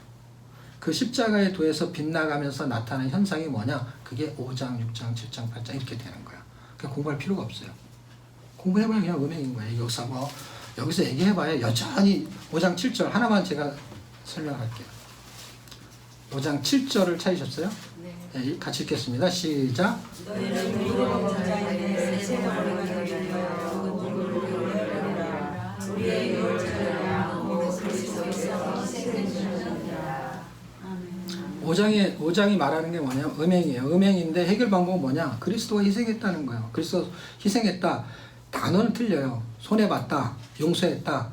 그 십자가의 도에서 빗나가면서 나타나는 현상이 뭐냐? 그게 5장, 6장, 7장, 8장 이렇게 되는 거야. 그러니까 공부할 필요가 없어요. 공부해봐야 그냥 음행인 거예요. 여기서 얘기해봐야 여전히 5장 7절 하나만 제가 설명할게요. 5장 7절을 찾으셨어요? 네. 같이 읽겠습니다. 시작. 너희는 우리로 자에게 세상을 우리의 유월절이라 그리스도께서 희생되셨느니라. 5장이 말하는 게 뭐냐면 음행이에요. 음행인데 해결 방법은 뭐냐? 그리스도가 희생했다는 거예요. 그리스도 희생했다. 단어는 틀려요. 손해봤다. 용서했다.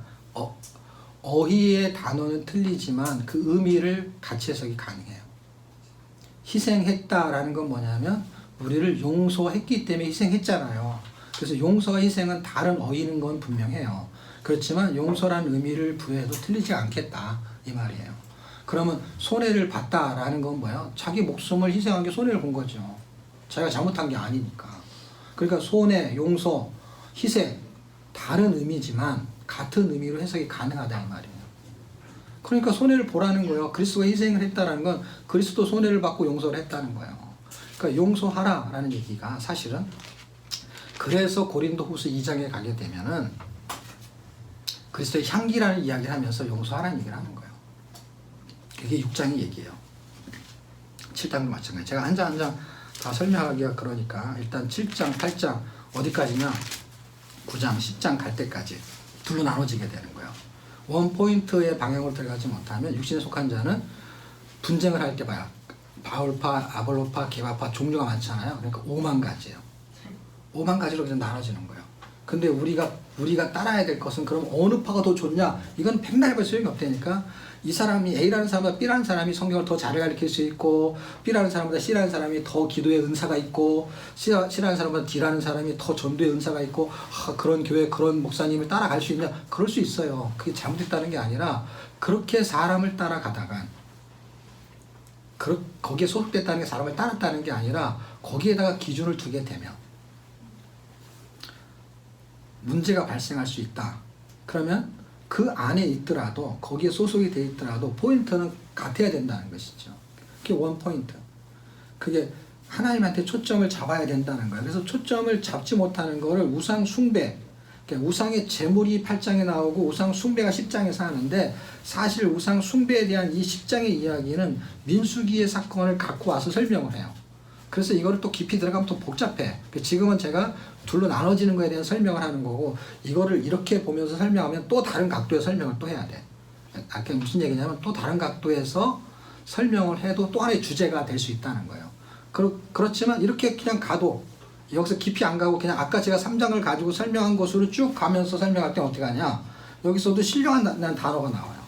어휘의 단어는 틀리지만 그 의미를 같이 해석이 가능해요. 희생했다라는 건 뭐냐면 우리를 용서했기 때문에 희생했잖아요. 그래서 용서와 희생은 다른 어휘는 건 분명해요. 그렇지만 용서라는 의미를 부여해도 틀리지 않겠다 이 말이에요. 그러면 손해를 봤다라는 건 뭐예요? 자기 목숨을 희생한 게 손해를 본 거죠. 자기가 잘못한 게 아니니까. 그러니까 손해, 용서, 희생 다른 의미지만 같은 의미로 해석이 가능하다 이 말이에요. 그러니까 손해를 보라는 거예요. 그리스도가 희생을 했다는 건 그리스도 손해를 받고 용서를 했다는 거예요. 그러니까 용서하라라는 얘기가 사실은 그래서 고린도후서 2장에 가게 되면은 그리스도의 향기라는 이야기를 하면서 용서하라는 얘기를 하는 거예요. 그게 6장의 얘기예요. 7장도 마찬가지. 제가 한 장 한 장 다 설명하기가 그러니까 일단 7장, 8장 어디까지냐? 9장, 10장 갈 때까지 둘로 나눠지게 되는 거예요. 원 포인트의 방향으로 들어가지 못하면 육신에 속한 자는 분쟁을 할 때 봐요. 바울파, 아볼로파, 게바파 종류가 많잖아요. 그러니까 5만 가지예요. 5만 가지로 그냥 나눠지는 거예요. 근데 우리가 따라야 될 것은 그럼 어느 파가 더 좋냐? 이건 백날 해볼 소용이 없다니까. 이 사람이 A라는 사람보다 B라는 사람이 성경을 더 잘 가르칠 수 있고, B라는 사람보다 C라는 사람이 더 기도의 은사가 있고, C라는 사람보다 D라는 사람이 더 전도의 은사가 있고, 그런 교회 그런 목사님을 따라갈 수 있냐? 그럴 수 있어요. 그게 잘못됐다는 게 아니라 그렇게 사람을 따라가다가 거기에 소속됐다는 게 사람을 따랐다는 게 아니라 거기에다가 기준을 두게 되면 문제가 발생할 수 있다. 그러면 그 안에 있더라도 거기에 소속이 돼 있더라도 포인트는 같아야 된다는 것이죠. 그게 원 포인트. 그게 하나님한테 초점을 잡아야 된다는 거예요. 그래서 초점을 잡지 못하는 거를 우상 숭배, 그러니까 우상의 제물이 8장에 나오고 우상 숭배가 10장에서 하는데 사실 우상 숭배에 대한 이 10장의 이야기는 민수기의 사건을 갖고 와서 설명을 해요. 그래서 이거를 또 깊이 들어가면 또 복잡해. 지금은 제가 둘로 나눠지는 거에 대한 설명을 하는 거고, 이거를 이렇게 보면서 설명하면 또 다른 각도에서 설명을 또 해야 돼. 아까 무슨 얘기냐면 또 다른 각도에서 설명을 해도 또 하나의 주제가 될 수 있다는 거예요. 그렇지만 이렇게 그냥 가도 여기서 깊이 안 가고 그냥 아까 제가 3장을 가지고 설명한 것으로 쭉 가면서 설명할 때 어떻게 하냐. 여기서도 신령한 단어가 나와요.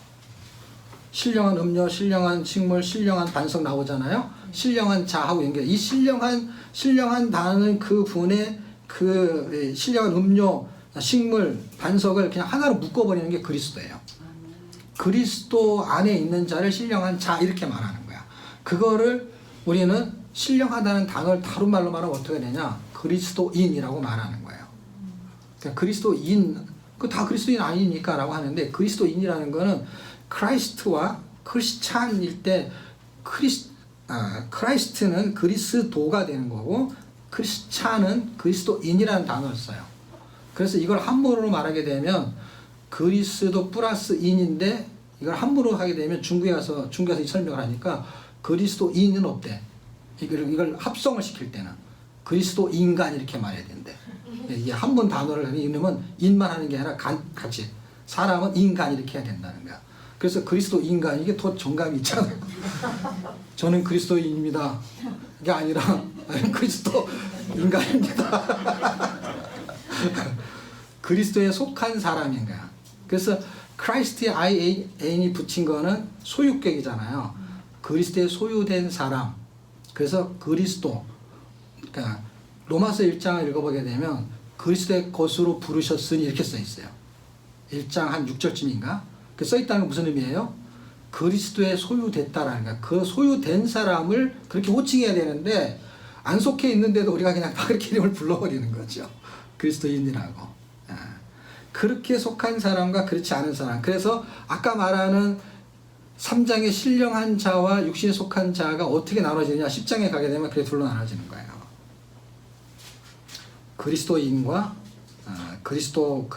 신령한 음료, 신령한 식물, 신령한 반석 나오잖아요. 신령한 자하고 연결. 이 신령한 단어는 그 분의 그 신령한 음료, 식물, 반석을 그냥 하나로 묶어버리는 게 그리스도예요. 그리스도 안에 있는 자를 신령한 자 이렇게 말하는 거야. 그거를 우리는 신령하다는 단어를 다른 말로 말하면 어떻게 되냐? 그리스도인이라고 말하는 거예요. 그러니까 그리스도인, 그 다 그리스도인 아닙니까? 라고 하는데 그리스도인이라는 거는 크라이스트와 크리스찬일 때 크라이스트는 그리스도가 되는 거고 크리스찬은 그리스도인이라는 단어를 써요. 그래서 이걸 한문으로 말하게 되면 그리스도 플러스 인인데 이걸 한문으로 하게 되면 중국에서 이 설명을 하니까 그리스도인은 없대. 이걸 합성을 시킬 때는 그리스도인간 이렇게 말해야 된대. 이게 한문 단어를 이름은 인만 하는 게 아니라 같이 사람은 인간 이렇게 해야 된다는 거야. 그래서 그리스도인간 이게 더 정감이 있잖아요. 저는 그리스도인입니다. 이게 아니라 그리스도인간입니다. 그리스도에 속한 사람인 거야. 그래서 크라이스트의 IN이 붙인 거는 소유격이잖아요. 그리스도의 소유된 사람. 그래서 그리스도. 그러니까 로마서 1장을 읽어보게 되면 그리스도의 것으로 부르셨으니 이렇게 써 있어요. 1장 한 6절쯤인가? 그 써 있다는 건 무슨 의미예요? 그리스도의 소유됐다라는 거야. 그 소유된 사람을 그렇게 호칭해야 되는데 안 속해 있는데도 우리가 그냥 다 그렇게 이름을 불러버리는 거죠. 그리스도인이라고. 그렇게 속한 사람과 그렇지 않은 사람. 그래서 아까 말하는 3장의 신령한 자와 육신에 속한 자가 어떻게 나눠지느냐. 10장에 가게 되면 그게 둘로 나눠지는 거예요. 그리스도인과 그리스도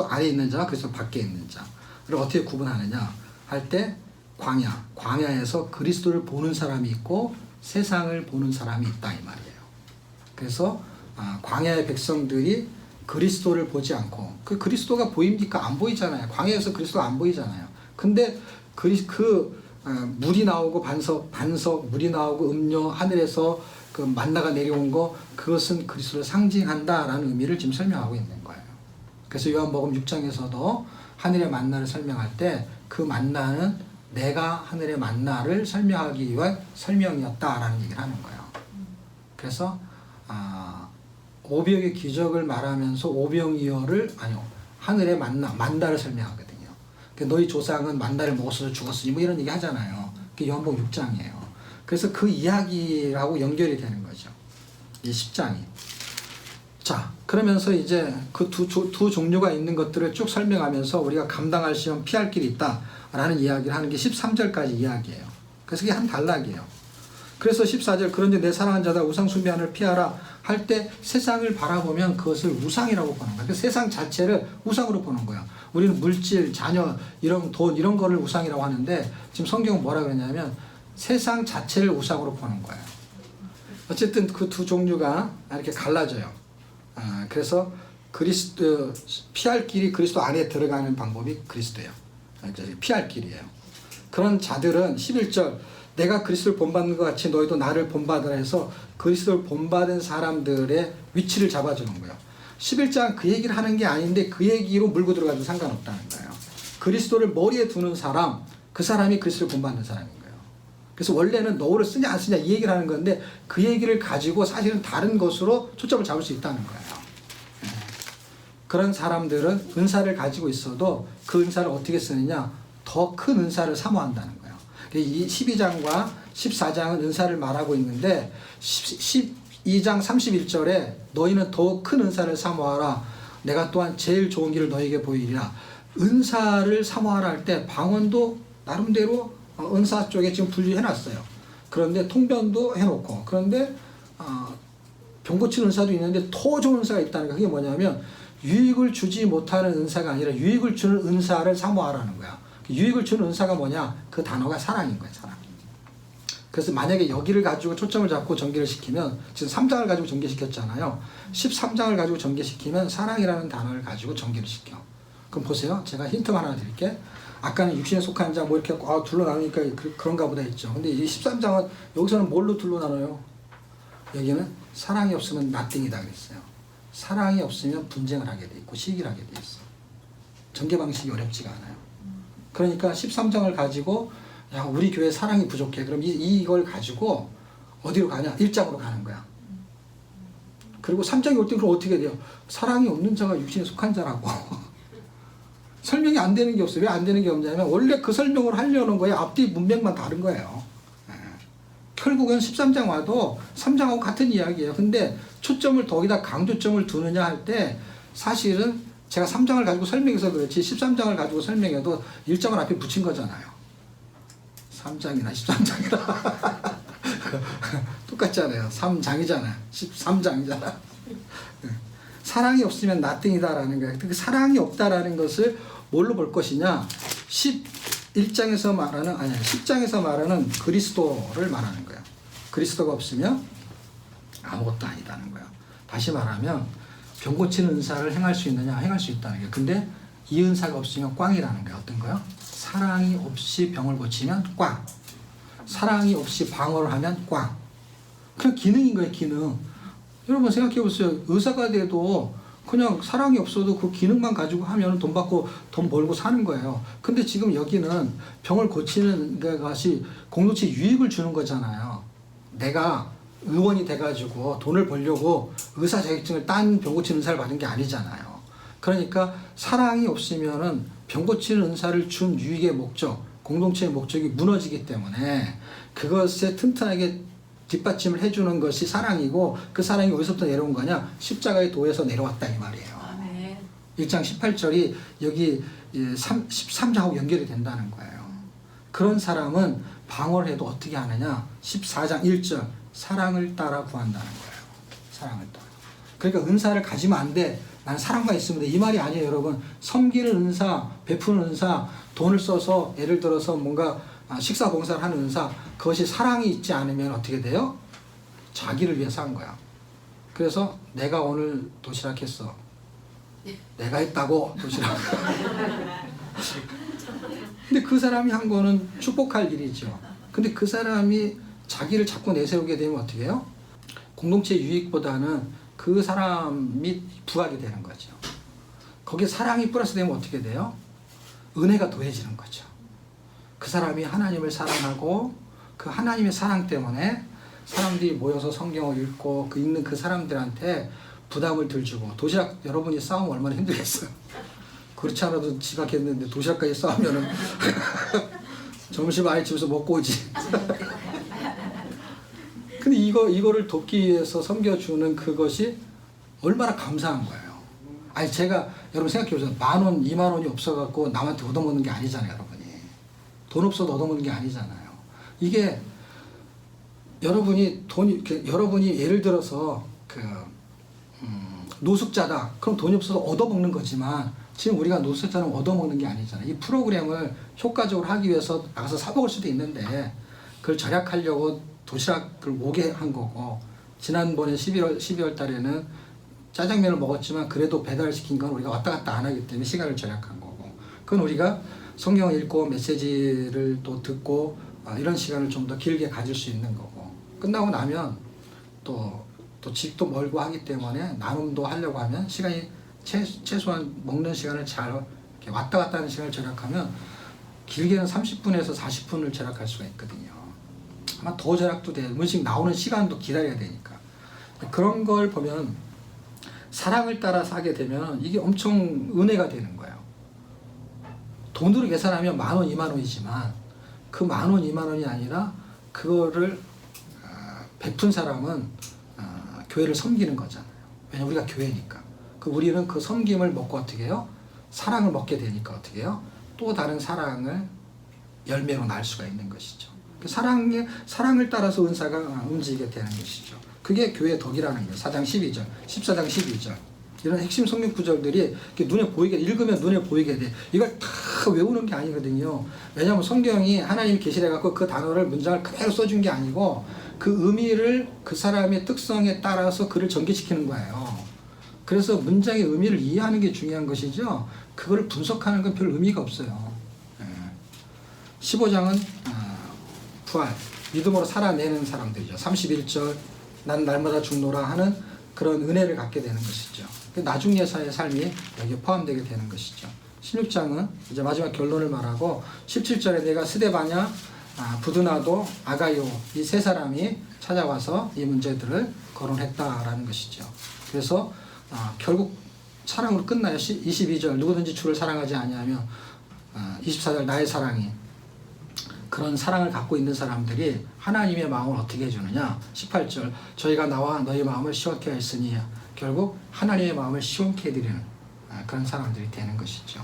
안에 있는 자와 그리스도 밖에 있는 자를 어떻게 구분하느냐 할 때 광야에서 그리스도를 보는 사람이 있고 세상을 보는 사람이 있다 이 말이에요. 그래서 광야의 백성들이 그리스도를 보지 않고 그 그리스도가 보입니까? 안 보이잖아요. 광야에서 그리스도가 안 보이잖아요. 근데 물이 나오고 반석 물이 나오고 음료 하늘에서 그 만나가 내려온 거 그것은 그리스도를 상징한다라는 의미를 지금 설명하고 있는 거예요. 그래서 요한복음 6장에서도 하늘의 만나를 설명할 때 그 만나는 내가 하늘의 만나를 설명하기 위한 설명이었다라는 얘기를 하는 거예요. 그래서 오병의 기적을 말하면서 오병이어를 하늘의 만나를 설명하거든요. 너희 조상은 만나를 먹어서 죽었으니 뭐 이런 얘기 하잖아요. 그게 요한복음 6장이에요. 그래서 그 이야기하고 연결이 되는 거죠. 이 10장이. 자, 그러면서 이제 그 두 종류가 있는 것들을 쭉 설명하면서 우리가 감당할 시험 피할 길이 있다라는 이야기를 하는 게 13절까지 이야기예요. 그래서 이게 한 단락이에요. 그래서 14절 그런데 내 사랑하는 자다 우상 숭배하는 피하라 할 때 세상을 바라보면 그것을 우상이라고 보는 거예요. 세상 자체를 우상으로 보는 거예요. 우리는 물질, 자녀, 돈 이런 거를 우상이라고 하는데 지금 성경은 뭐라 그러냐면 세상 자체를 우상으로 보는 거예요. 어쨌든 그 두 종류가 이렇게 갈라져요. 그래서 그리스도 피할 길이 그리스도 안에 들어가는 방법이 그리스도예요. 피할 길이에요. 그런 자들은 11절 내가 그리스도를 본받는 것 같이 너희도 나를 본받으라 해서 그리스도를 본받은 사람들의 위치를 잡아주는 거예요. 11장 그 얘기를 하는 게 아닌데 그 얘기로 물고 들어가도 상관없다는 거예요. 그리스도를 머리에 두는 사람, 그 사람이 그리스도를 본받는 사람인 거예요. 그래서 원래는 너를 쓰냐 안 쓰냐 이 얘기를 하는 건데 그 얘기를 가지고 사실은 다른 것으로 초점을 잡을 수 있다는 거예요. 그런 사람들은 은사를 가지고 있어도 그 은사를 어떻게 쓰느냐 더 큰 은사를 사모한다는 거예요. 이 12장과 14장은 은사를 말하고 있는데 12장 31절에 너희는 더 큰 은사를 사모하라 내가 또한 제일 좋은 길을 너희에게 보이리라. 은사를 사모하라 할 때 방언도 나름대로 은사 쪽에 지금 분리해놨어요. 그런데 통변도 해놓고 그런데 병 고치는 은사도 있는데 더 좋은 은사가 있다는 거. 그게 뭐냐면 유익을 주지 못하는 은사가 아니라 유익을 주는 은사를 사모하라는 거야. 유익을 주는 은사가 뭐냐? 그 단어가 사랑인 거야. 사랑. 그래서 만약에 여기를 가지고 초점을 잡고 전개를 시키면 지금 3장을 가지고 전개시켰잖아요. 13장을 가지고 전개시키면 사랑이라는 단어를 가지고 전개를 시켜. 그럼 보세요. 제가 힌트만 하나 드릴게. 아까는 육신에 속한 자 뭐 이렇게 둘로 나누니까 그런가 보다 했죠. 근데 이 13장은 여기서는 뭘로 둘로 나눠요? 여기는 사랑이 없으면 nothing이다 그랬어요. 사랑이 없으면 분쟁을 하게 돼 있고 시기를 하게 돼 있어. 전개 방식이 어렵지가 않아요. 그러니까 13장을 가지고 야 우리 교회 사랑이 부족해. 그럼 이걸 가지고 어디로 가냐? 1장으로 가는 거야. 그리고 3장이 올 때 그럼 어떻게 돼요? 사랑이 없는 자가 육신에 속한 자라고. 설명이 안 되는 게 없어요. 왜 안 되는 게 없냐면 원래 그 설명을 하려는 거예요. 앞뒤 문맥만 다른 거예요. 결국은 13장 와도 3장하고 같은 이야기예요. 근데 초점을 거기다 강조점을 두느냐 할 때 사실은 제가 3장을 가지고 설명해서 그렇지 13장을 가지고 설명해도 1장을 앞에 붙인 거잖아요. 3장이나 13장이나 똑같잖아요. 3장이잖아. 13장이잖아. 사랑이 없으면 nothing이다라는 거예요. 그 사랑이 없다라는 것을 뭘로 볼 것이냐? 11장에서 말하는 10장에서 말하는 그리스도를 말하는 거예요. 그리스도가 없으면 아무것도 아니다는 거예요. 다시 말하면 병 고치는 은사를 행할 수 있느냐? 행할 수 있다는 거예요. 근데 이 은사가 없으면 꽝이라는 거예요. 어떤 거요? 사랑이 없이 병을 고치면 꽝. 사랑이 없이 방어를 하면 꽝. 그냥 기능인 거예요. 기능. 여러분 생각해 보세요. 의사가 돼도 그냥 사랑이 없어도 그 기능만 가지고 하면 돈 받고 돈 벌고 사는 거예요. 근데 지금 여기는 병을 고치는 것이 공동체 유익을 주는 거잖아요. 내가 의원이 돼가지고 돈을 벌려고 의사 자격증을 딴 병 고치는 은사를 받은 게 아니잖아요. 그러니까 사랑이 없으면은 병 고치는 은사를 준 유익의 목적, 공동체의 목적이 무너지기 때문에 그것에 튼튼하게 뒷받침을 해주는 것이 사랑이고, 그 사랑이 어디서부터 내려온 거냐? 십자가의 도에서 내려왔다 이 말이에요. 아멘. 1장 18절이 여기 13장하고 연결이 된다는 거예요. 그런 사람은 방어를 해도 어떻게 하느냐? 14장 1절 사랑을 따라 구한다는 거예요. 사랑을 따라. 그러니까 은사를 가지면 안 돼. 난 사랑만 있으면 돼. 이 말이 아니에요, 여러분. 섬기는 은사, 베푸는 은사, 돈을 써서 예를 들어서 뭔가 식사 봉사를 하는 은사, 그것이 사랑이 있지 않으면 어떻게 돼요? 자기를 위해서 한 거야. 그래서 내가 오늘 도시락 했어. 내가 했다고 도시락. 근데 그 사람이 한 거는 축복할 일이죠. 근데 그 사람이 자기를 자꾸 내세우게 되면 어떻게 해요? 공동체 유익보다는 그 사람이 부하게 되는 거죠. 거기에 사랑이 플러스 되면 어떻게 돼요? 은혜가 더해지는 거죠. 그 사람이 하나님을 사랑하고 그 하나님의 사랑 때문에 사람들이 모여서 성경을 읽고 그 읽는 그 사람들한테 부담을 덜 주고, 도시락 여러분이 싸우면 얼마나 힘들겠어요. 그렇지 않아도 지각했는데 도시락까지 싸우면은 점심 아예 집에서 먹고 오지. 근데 이거를 돕기 위해서 섬겨주는 그것이 얼마나 감사한 거예요. 아니 제가 여러분 생각해보세요. 10,000원, 20,000원이 없어갖고 남한테 얻어먹는 게 아니잖아요, 여러분이. 돈 없어도 얻어먹는 게 아니잖아요. 이게 여러분이 예를 들어서 노숙자다. 그럼 돈이 없어서 얻어먹는 거지만 지금 우리가 노숙자는 얻어먹는 게 아니잖아요. 이 프로그램을 효과적으로 하기 위해서 나가서 사 먹을 수도 있는데 그걸 절약하려고 도시락을 오게 한 거고, 지난번에 12월 달에는 짜장면을 먹었지만 그래도 배달시킨 건 우리가 왔다 갔다 안 하기 때문에 시간을 절약한 거고, 그건 우리가 성경을 읽고 메시지를 또 듣고 이런 시간을 좀 더 길게 가질 수 있는 거고, 끝나고 나면 또 집도 멀고 하기 때문에 나눔도 하려고 하면 시간이 최소한 먹는 시간을 잘 이렇게 왔다 갔다 하는 시간을 절약하면 길게는 30분에서 40분을 절약할 수가 있거든요. 아마 더 절약도 돼. 음식 나오는 시간도 기다려야 되니까. 그런 걸 보면 사랑을 따라서 하게 되면 이게 엄청 은혜가 되는 거예요. 돈으로 계산하면 10,000원, 20,000원이지만 그 10,000원, 20,000원이 아니라 그거를 베푼 사람은 교회를 섬기는 거잖아요. 왜냐면 우리가 교회니까. 우리는 그 섬김을 먹고 어떻게 해요? 사랑을 먹게 되니까 어떻게 해요? 또 다른 사랑을 열매로 날 수가 있는 것이죠. 사랑을 따라서 은사가 움직이게 되는 것이죠. 그게 교회의 덕이라는 거예요. 4장 12절, 14장 12절. 이런 핵심 성경 구절들이 눈에 보이게, 읽으면 눈에 보이게 돼. 이걸 다 외우는 게 아니거든요. 왜냐하면 성경이 하나님이 계시해갖고 그 단어를 문장을 그대로 써준 게 아니고 그 의미를 그 사람의 특성에 따라서 그를 전개시키는 거예요. 그래서 문장의 의미를 이해하는 게 중요한 것이죠. 그거를 분석하는 건 별 의미가 없어요. 15장은 부활, 믿음으로 살아내는 사람들이죠. 31절, 난 날마다 죽노라 하는 그런 은혜를 갖게 되는 것이죠. 나중 예사의 삶이 여기에 포함되게 되는 것이죠. 16장은 이제 마지막 결론을 말하고 17절에 내가 스데바냐, 부드나도, 아가요 이 세 사람이 찾아와서 이 문제들을 거론했다라는 것이죠. 그래서 결국 사랑으로 끝나요. 22절 누구든지 주를 사랑하지 아니하면 24절 나의 사랑이, 그런 사랑을 갖고 있는 사람들이 하나님의 마음을 어떻게 해주느냐. 18절 저희가 나와 너희 마음을 시원케 하였으니 결국 하나님의 마음을 시원케 해드리는 그런 사람들이 되는 것이죠.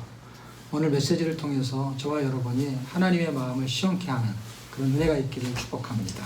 오늘 메시지를 통해서 저와 여러분이 하나님의 마음을 시원케 하는 그런 은혜가 있기를 축복합니다.